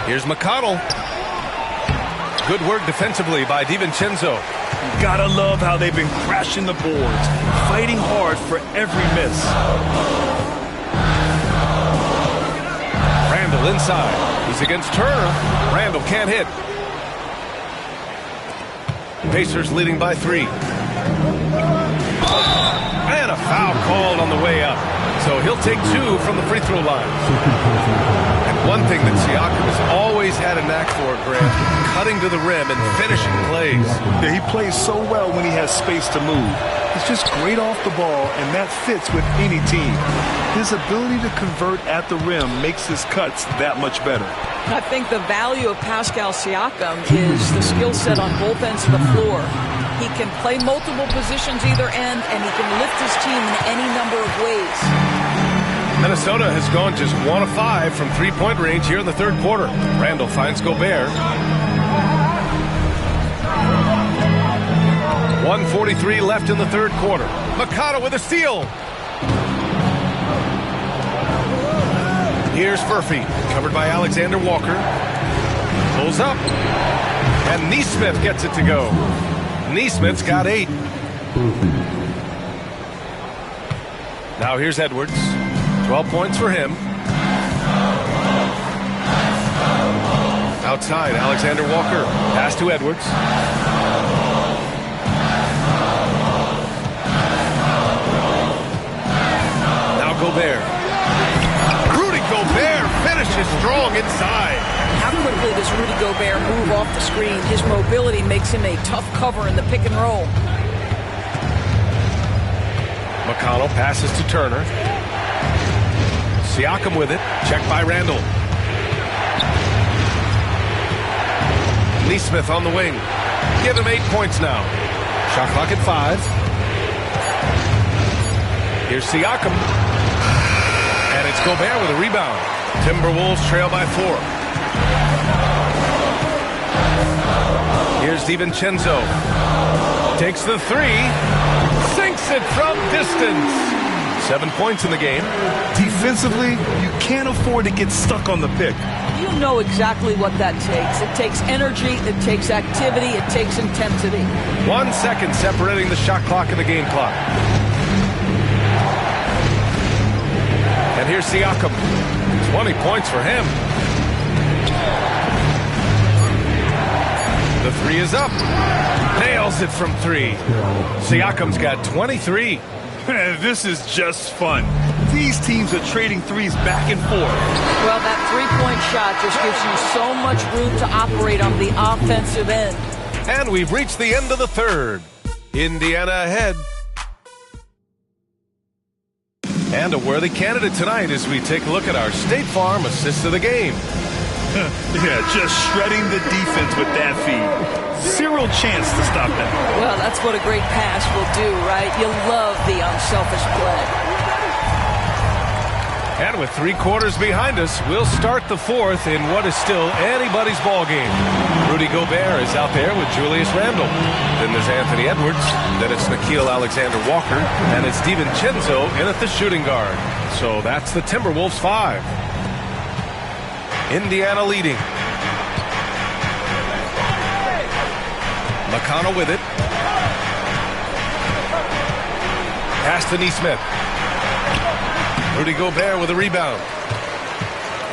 Here's McConnell. Good work defensively by DiVincenzo. You gotta love how they've been crashing the boards, fighting hard for every miss. Randle inside. He's against Turner. Randle can't hit. Pacers leading by 3. And a foul called on the way up. So he'll take 2 from the free throw line. And one thing that Siakam has always had a knack for, Grant, cutting to the rim and finishing plays. Yeah, he plays so well when he has space to move. He's just great off the ball, and that fits with any team. His ability to convert at the rim makes his cuts that much better. I think the value of Pascal Siakam is the skill set on both ends of the floor. He can play multiple positions either end, and he can lift his team in any number of ways. Minnesota has gone just 1 of 5 from 3-point range here in the 3rd quarter. Randle finds Gobert. 1:43 left in the 3rd quarter. McConnell with a steal. Here's Murphy, covered by Alexander Walker. Pulls up. And Nesmith gets it to go. Nesmith's got 8. Now here's Edwards. 12 points for him. Outside, Alexander Walker. Pass to Edwards. Now Gobert. Rudy Gobert finishes strong inside. How quickly does Rudy Gobert move off the screen? His mobility makes him a tough cover in the pick and roll. McConnell passes to Turner. Siakam with it. Checked by Randle. Nesmith on the wing. Give him 8 points now. Shot clock at 5. Here's Siakam. And it's Gobert with a rebound. Timberwolves trail by 4. Here's DiVincenzo. Takes the 3. Sinks it from distance. 7 points in the game. Defensively, you can't afford to get stuck on the pick. You know exactly what that takes. It takes energy, it takes activity, it takes intensity. 1 second separating the shot clock and the game clock. And here's Siakam. 20 points for him. The three is up. Nails it from three. Siakam's got 23. This is just fun. These teams are trading threes back and forth. Well, that three-point shot just gives you so much room to operate on the offensive end. And we've reached the end of the third. Indiana ahead. And a worthy candidate tonight as we take a look at our State Farm assist of the game. Yeah, just shredding the defense with that feed. Zero chance to stop that. Well, that's what a great pass will do, right? You love the unselfish play. And with 3 quarters behind us, we'll start the fourth in what is still anybody's ball game. Rudy Gobert is out there with Julius Randle. Then there's Anthony Edwards. Then it's Nickeil Alexander-Walker. And it's DiVincenzo in at the shooting guard. So that's the Timberwolves 5. Indiana leading. McConnell with it. Pass to Nesmith. Rudy Gobert with a rebound.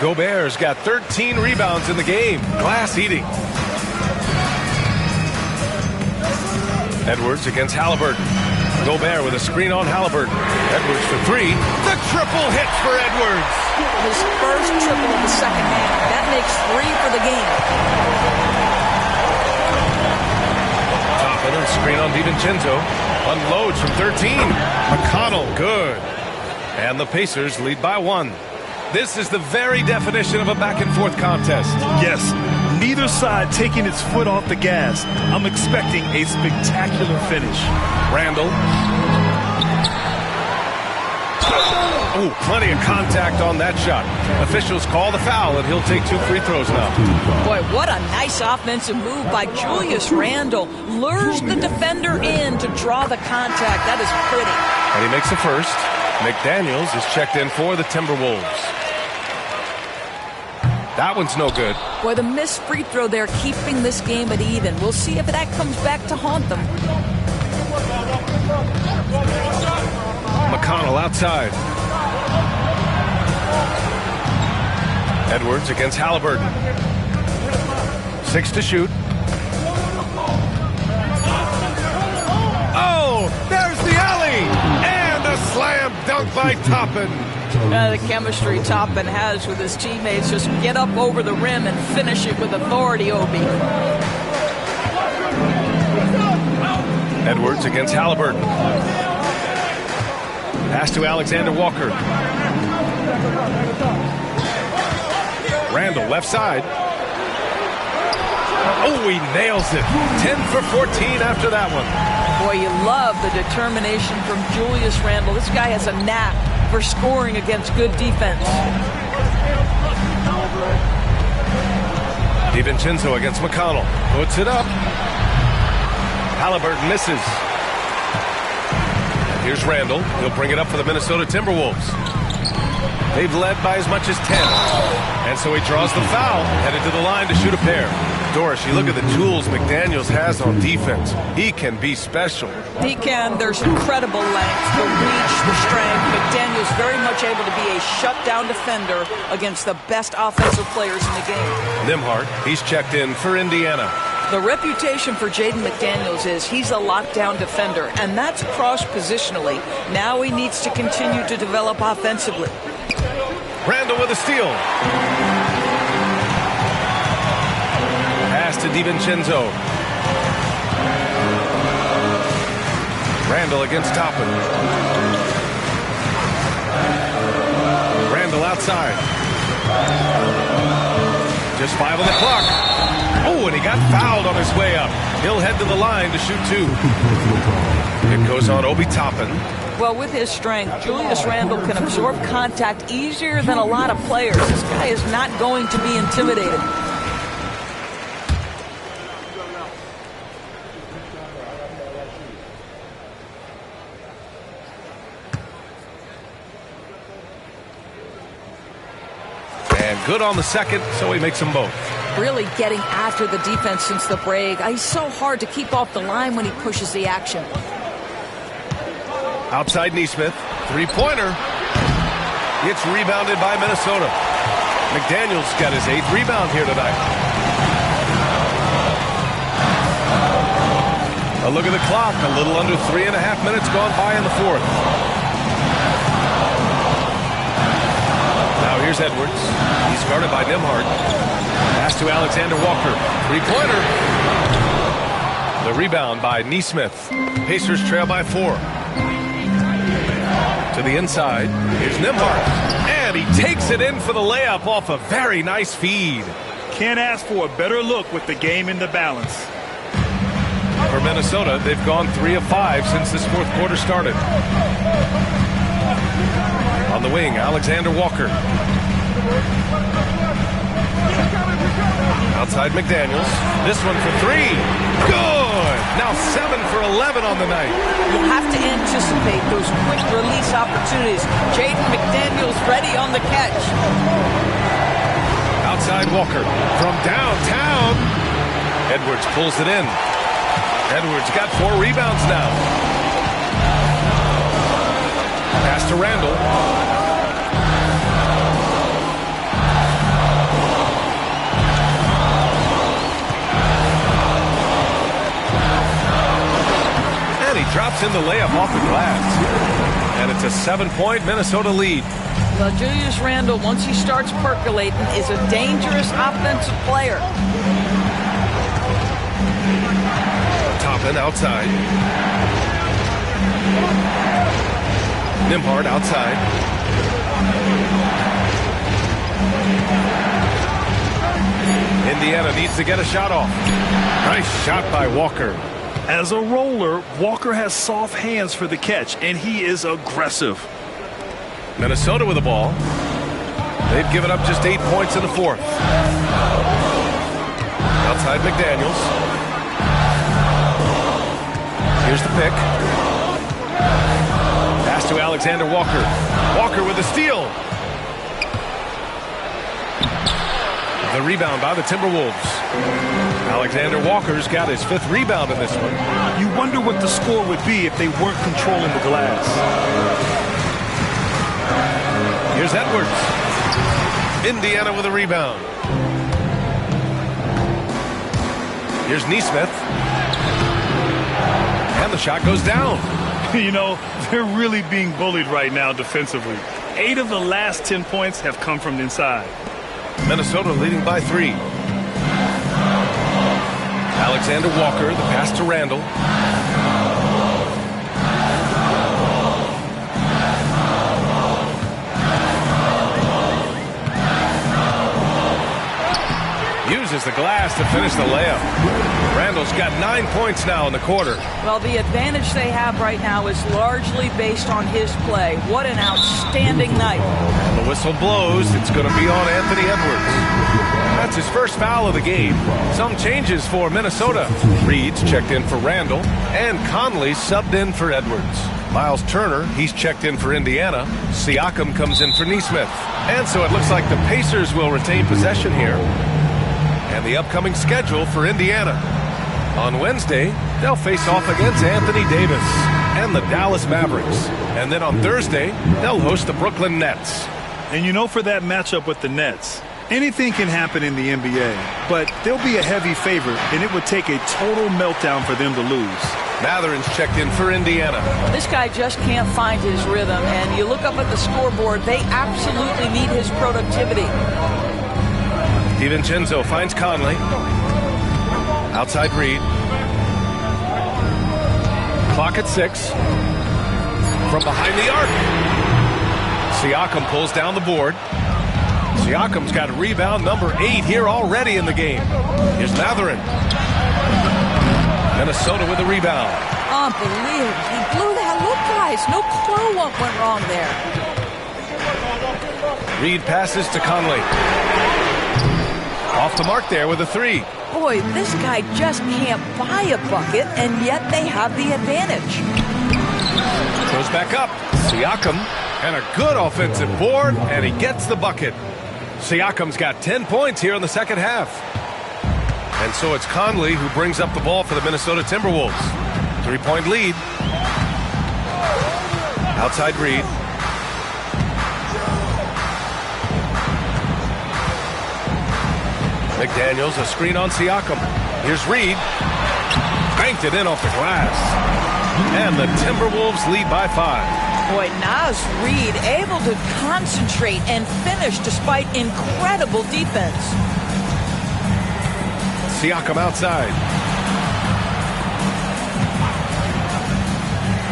Gobert's got 13 rebounds in the game. Glass eating. Edwards against Halliburton. Gobert with a screen on Halliburton. Edwards for three. The triple hit for Edwards. His first triple of the second half. That makes 3 for the game. Toppin and screen on DiVincenzo. Unloads from 13. McConnell, good. And the Pacers lead by 1. This is the very definition of a back-and-forth contest. Yes, neither side taking its foot off the gas. I'm expecting a spectacular finish. Randle. Oh, plenty of contact on that shot. Officials call the foul, and he'll take 2 free throws now. Boy, what a nice offensive move by Julius Randle. Lures the defender in to draw the contact. That is pretty. And he makes the first. McDaniels is checked in for the Timberwolves. That one's no good. Boy, the missed free throw there keeping this game at even. We'll see if that comes back to haunt them. McConnell outside. Edwards against Halliburton. 6 to shoot. Oh, there's the alley! And a slam dunk by Toppin. The chemistry Toppin has with his teammates. Just get up over the rim and finish it with authority, Obi. Edwards against Halliburton. Pass to Alexander Walker. Randle left side. Oh, he nails it. 10 for 14 after that one. Boy, you love the determination from Julius Randle. This guy has a knack for scoring against good defense. DiVincenzo against McConnell. Puts it up. Halliburton misses. Here's Randle. He'll bring it up for the Minnesota Timberwolves. They've led by as much as 10. And so he draws the foul, headed to the line to shoot a pair. Doris, you look at the tools McDaniels has on defense. He can be special. He can. There's incredible length, the reach, the strength. McDaniels very much able to be a shutdown defender against the best offensive players in the game. Nimhart, he's checked in for Indiana. The reputation for Jaden McDaniels is he's a lockdown defender, and that's cross-positionally. Now he needs to continue to develop offensively. Randle with a steal. Pass to DiVincenzo. Randle against Toppin. Randle outside. Just 5 on the clock. Oh, and he got fouled on his way up. He'll head to the line to shoot 2. It goes on Obi Toppin. Well, with his strength, Julius Randle can absorb contact easier than a lot of players. This guy is not going to be intimidated. And good on the second, so he makes them both. Really getting after the defense since the break. He's so hard to keep off the line when he pushes the action. Outside Nesmith, 3-pointer. It's rebounded by Minnesota. McDaniels got his 8th rebound here tonight. A look at the clock. A little under 3.5 minutes gone by in the 4th. Now here's Edwards. He's guarded by Nembhard. Pass to Alexander Walker. Three-pointer. The rebound by Nesmith. Pacers trail by 4. To the inside. Here's Nembhard. And he takes it in for the layup off a very nice feed. Can't ask for a better look with the game in the balance. For Minnesota, they've gone 3 of 5 since this 4th quarter started. On the wing, Alexander Walker. Outside McDaniels. This one for 3. Good! Now 7 for 11 on the night. You'll have to anticipate those quick release opportunities. Jaden McDaniels ready on the catch. Outside Walker from downtown. Edwards pulls it in. Edwards got 4 rebounds now. Pass to Randall. And he drops in the layup off the glass. And it's a 7-point Minnesota lead. Well, Julius Randle, once he starts percolating, is a dangerous offensive player. Toppin outside. Nembhard outside. Indiana needs to get a shot off. Nice shot by Walker. As a roller, Walker has soft hands for the catch, and he is aggressive. Minnesota with the ball. They've given up just 8 points in the 4th. Outside McDaniels. Here's the pick. Pass to Alexander Walker. Walker with the steal. The rebound by the Timberwolves. Alexander Walker's got his 5th rebound in this one. You wonder what the score would be if they weren't controlling the glass. Here's Edwards. Indiana with a rebound. Here's Nesmith. And the shot goes down. You know, they're really being bullied right now defensively. 8 of the last 10 points have come from inside. Minnesota leading by 3. Alexander Walker, the pass to Randall. Uses the glass to finish the layup. Randall's got 9 points now in the quarter. Well, the advantage they have right now is largely based on his play. What an outstanding night. The whistle blows. It's going to be on Anthony Edwards. That's his first foul of the game. Some changes for Minnesota. Reed's checked in for Randall, and Conley subbed in for Edwards. Miles Turner, he's checked in for Indiana. Siakam comes in for Nesmith. And so it looks like the Pacers will retain possession here. And the upcoming schedule for Indiana. On Wednesday, they'll face off against Anthony Davis and the Dallas Mavericks. And then on Thursday, they'll host the Brooklyn Nets. And you know, for that matchup with the Nets, anything can happen in the NBA, but they'll be a heavy favorite, and it would take a total meltdown for them to lose. Matherin's checked in for Indiana. This guy just can't find his rhythm, and you look up at the scoreboard, they absolutely need his productivity. DiVincenzo finds Conley. Outside Reed. Clock at 6. From behind the arc. Siakam pulls down the board. Siakam's got rebound number 8 here already in the game. Here's Matherin. Minnesota with a rebound. Unbelievable. He blew that. Look, guys, no clue what went wrong there. Reed passes to Conley. Off the mark there with a 3. Boy, this guy just can't buy a bucket, and yet they have the advantage. Goes back up. Siakam, and a good offensive board, and he gets the bucket. Siakam's got 10 points here in the second half. And so it's Conley who brings up the ball for the Minnesota Timberwolves. 3-point lead. Outside Reed. McDaniels, a screen on Siakam. Here's Reed. Banked it in off the glass. And the Timberwolves lead by 5. Boy, Naz Reid able to concentrate and finish despite incredible defense. Siakam outside.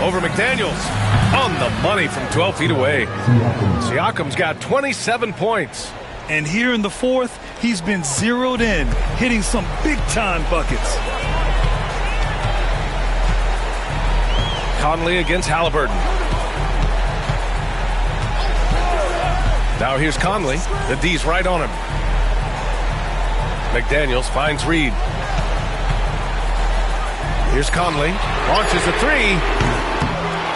Over McDaniels. On the money from 12 feet away. Siakam's got 27 points. And here in the fourth, he's been zeroed in, hitting some big-time buckets. Conley against Halliburton. Now here's Conley. The D's right on him. McDaniels finds Reed. Here's Conley. Launches a three.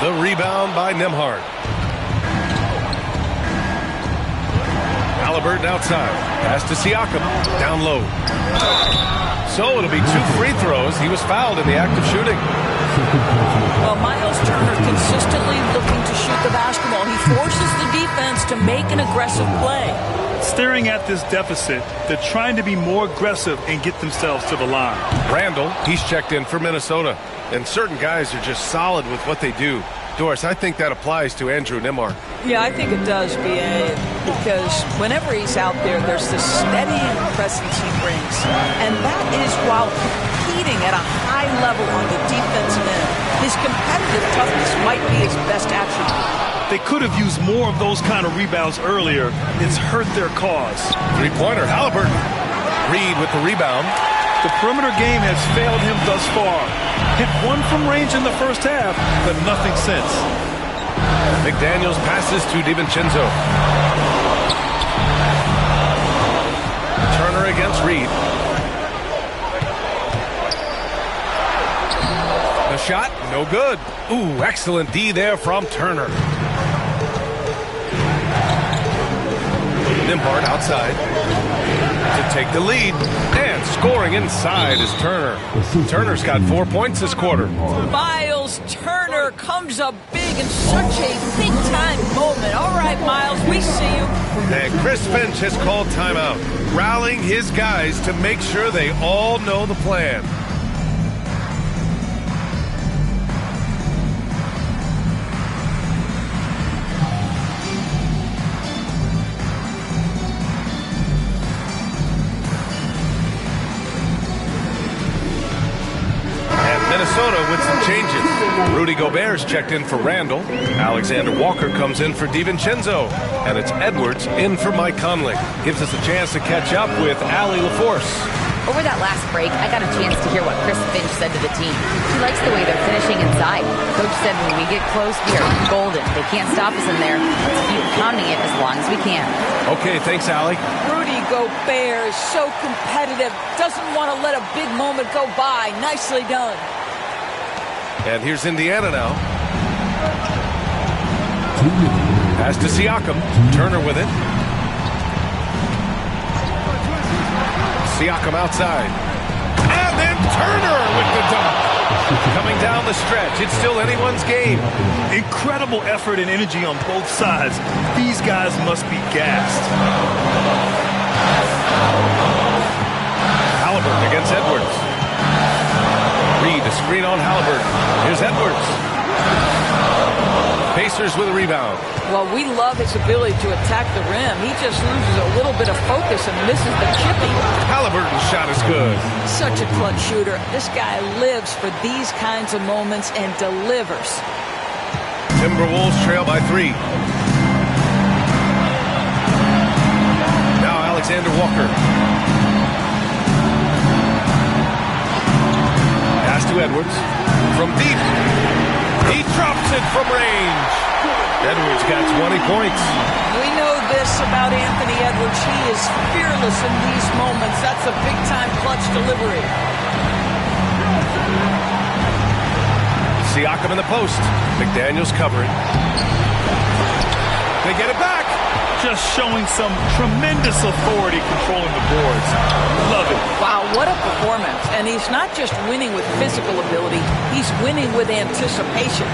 The rebound by Nembhard. Halliburton outside. Pass to Siakam. Down low. So it'll be 2 free throws. He was fouled in the act of shooting. Well, Miles Turner consistently looking to shoot the basketball. He forces the defense to make an aggressive play. Staring at this deficit, they're trying to be more aggressive and get themselves to the line. Randall, he's checked in for Minnesota. And certain guys are just solid with what they do. Doris, I think that applies to Andrew Nembhard. Yeah, I think it does, B.A., because whenever he's out there, there's this steadying presence he brings. And that is while competing at a high level on the defensive end. His competitive toughness might be his best attribute. They could have used more of those kind of rebounds earlier. It's hurt their cause. Three-pointer, Halliburton. Reed with the rebound. The perimeter game has failed him thus far. Hit one from range in the first half, but nothing since. McDaniels passes to DiVincenzo. Turner against Reed. The shot, no good. Ooh, excellent D there from Turner. Nembhard outside to take the lead, and scoring inside is Turner. Turner's got 4 points this quarter. Miles Turner comes up big in such a big-time moment. All right, Miles, we see you. And Chris Finch has called timeout, rallying his guys to make sure they all know the plan. Minnesota with some changes. Rudy Gobert's checked in for Randall. Alexander Walker comes in for DiVincenzo. And it's Edwards in for Mike Conley. Gives us a chance to catch up with Allie LaForce. Over that last break, I got a chance to hear what Chris Finch said to the team. He likes the way they're finishing inside. Coach said when we get close, we are golden. They can't stop us in there. Let's keep pounding it as long as we can. Okay, thanks, Allie. Rudy Gobert is so competitive. Doesn't want to let a big moment go by. Nicely done. And here's Indiana now. Pass to Siakam. Turner with it. Siakam outside. And then Turner with the dunk. Coming down the stretch. It's still anyone's game. Incredible effort and energy on both sides. These guys must be gassed. Halliburton against Edwards. Reed, a screen on Halliburton. Here's Edwards. Pacers with a rebound. Well, we love his ability to attack the rim. He just loses a little bit of focus and misses the chippy. Halliburton's shot is good. Such a clutch shooter. This guy lives for these kinds of moments and delivers. Timberwolves trail by 3. Now Alexander Walker. Pass to Edwards. From deep. He drops it from range. Edwards got 20 points. We know this about Anthony Edwards. He is fearless in these moments. That's a big-time clutch delivery. Siakam in the post. McDaniels covering. They get it back. Just showing some tremendous authority controlling the boards. Love it. Wow, what a performance. And he's not just winning with physical ability. He's winning with anticipation.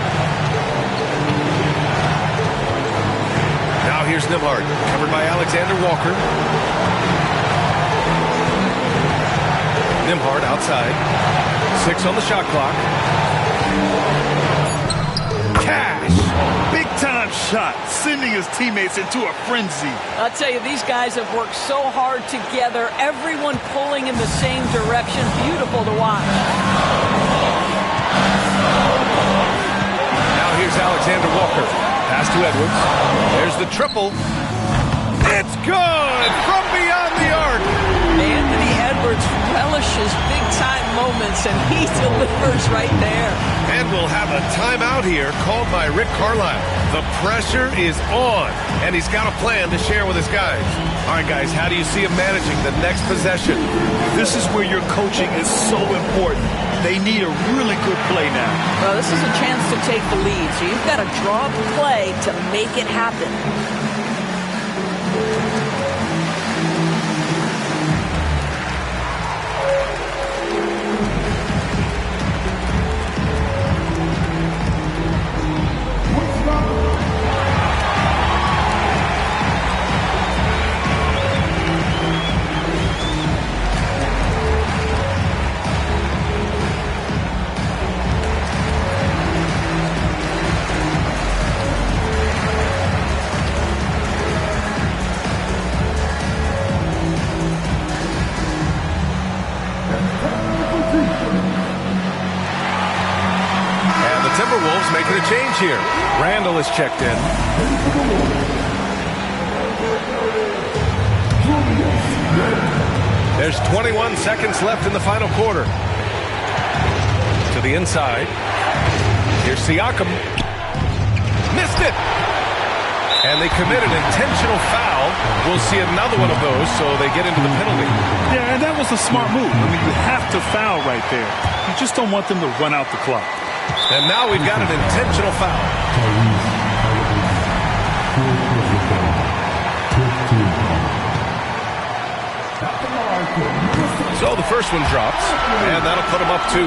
Now here's Nembhard, covered by Alexander Walker. Nimhard outside. 6 on the shot clock. Cash! Big-time shot, sending his teammates into a frenzy. I'll tell you, these guys have worked so hard together. Everyone pulling in the same direction. Beautiful to watch. Now here's Alexander Walker. Pass to Edwards. There's the triple. It's good from beyond the arc. Anthony Edwards relishes big-time moments, and he delivers right there. And we'll have a timeout here called by Rick Carlisle. The pressure is on, and he's got a plan to share with his guys. All right, guys, how do you see him managing the next possession? This is where your coaching is so important. They need a really good play now. Well, this is a chance to take the lead, so you've got to draw the play to make it happen. Timberwolves making a change here. Randall is checked in. There's 21 seconds left in the final quarter. To the inside. Here's Siakam. Missed it! And they commit an intentional foul. We'll see another one of those, so they get into the penalty. Yeah, and that was a smart move. I mean, you have to foul right there. You just don't want them to run out the clock. And now we've got an intentional foul. So the first one drops, and that'll put him up 2.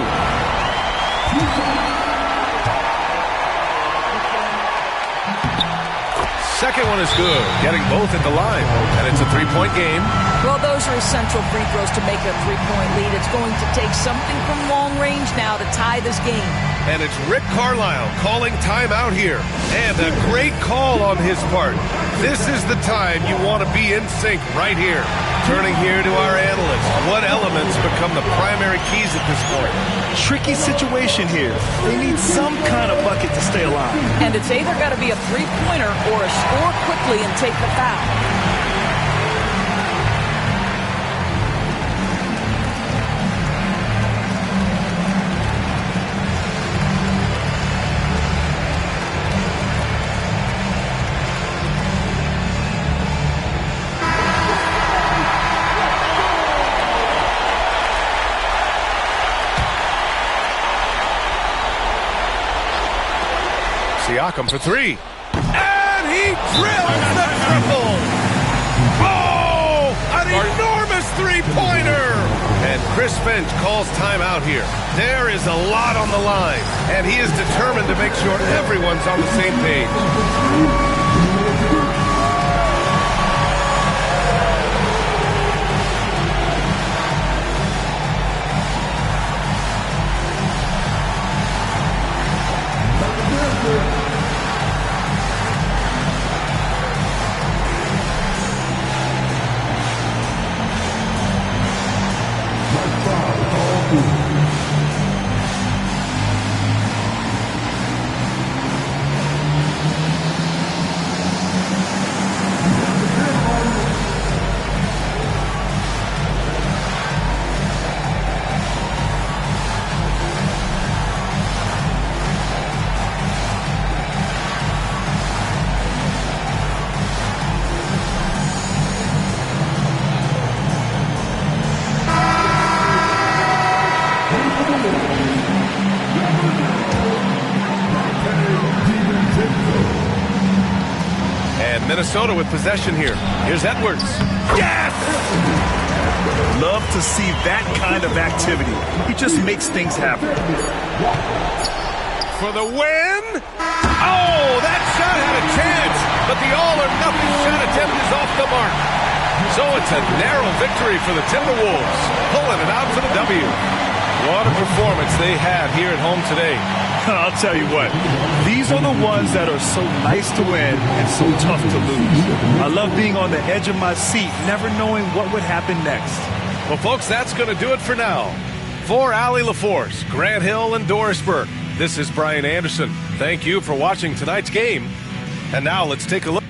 Second one is good, getting both at the line, and it's a 3-point game. Well, those are essential free throws to make a 3-point lead. It's going to take something from long range now to tie this game. And it's Rick Carlisle calling timeout here. And a great call on his part. This is the time you want to be in sync right here. Turning here to our analysts. What elements become the primary keys at this point? Tricky situation here. They need some kind of bucket to stay alive. And it's either got to be a three-pointer or a score quickly and take the foul. Siakam for 3. And he drills the triple. Oh, an enormous three-pointer. And Chris Finch calls timeout here. There is a lot on the line, and he is determined to make sure everyone's on the same page. Minnesota with possession here. Here's Edwards. Yes! Love to see that kind of activity. He just makes things happen. For the win. Oh, that shot had a chance, but the all-or-nothing shot attempt is off the mark. So it's a narrow victory for the Timberwolves, pulling it out for the W. What a performance they had here at home today. I'll tell you what, these are the ones that are so nice to win and so tough to lose. I love being on the edge of my seat, never knowing what would happen next. Well, folks, that's going to do it for now. For Allie LaForce, Grant Hill, and Doris Burke, this is Brian Anderson. Thank you for watching tonight's game. And now let's take a look.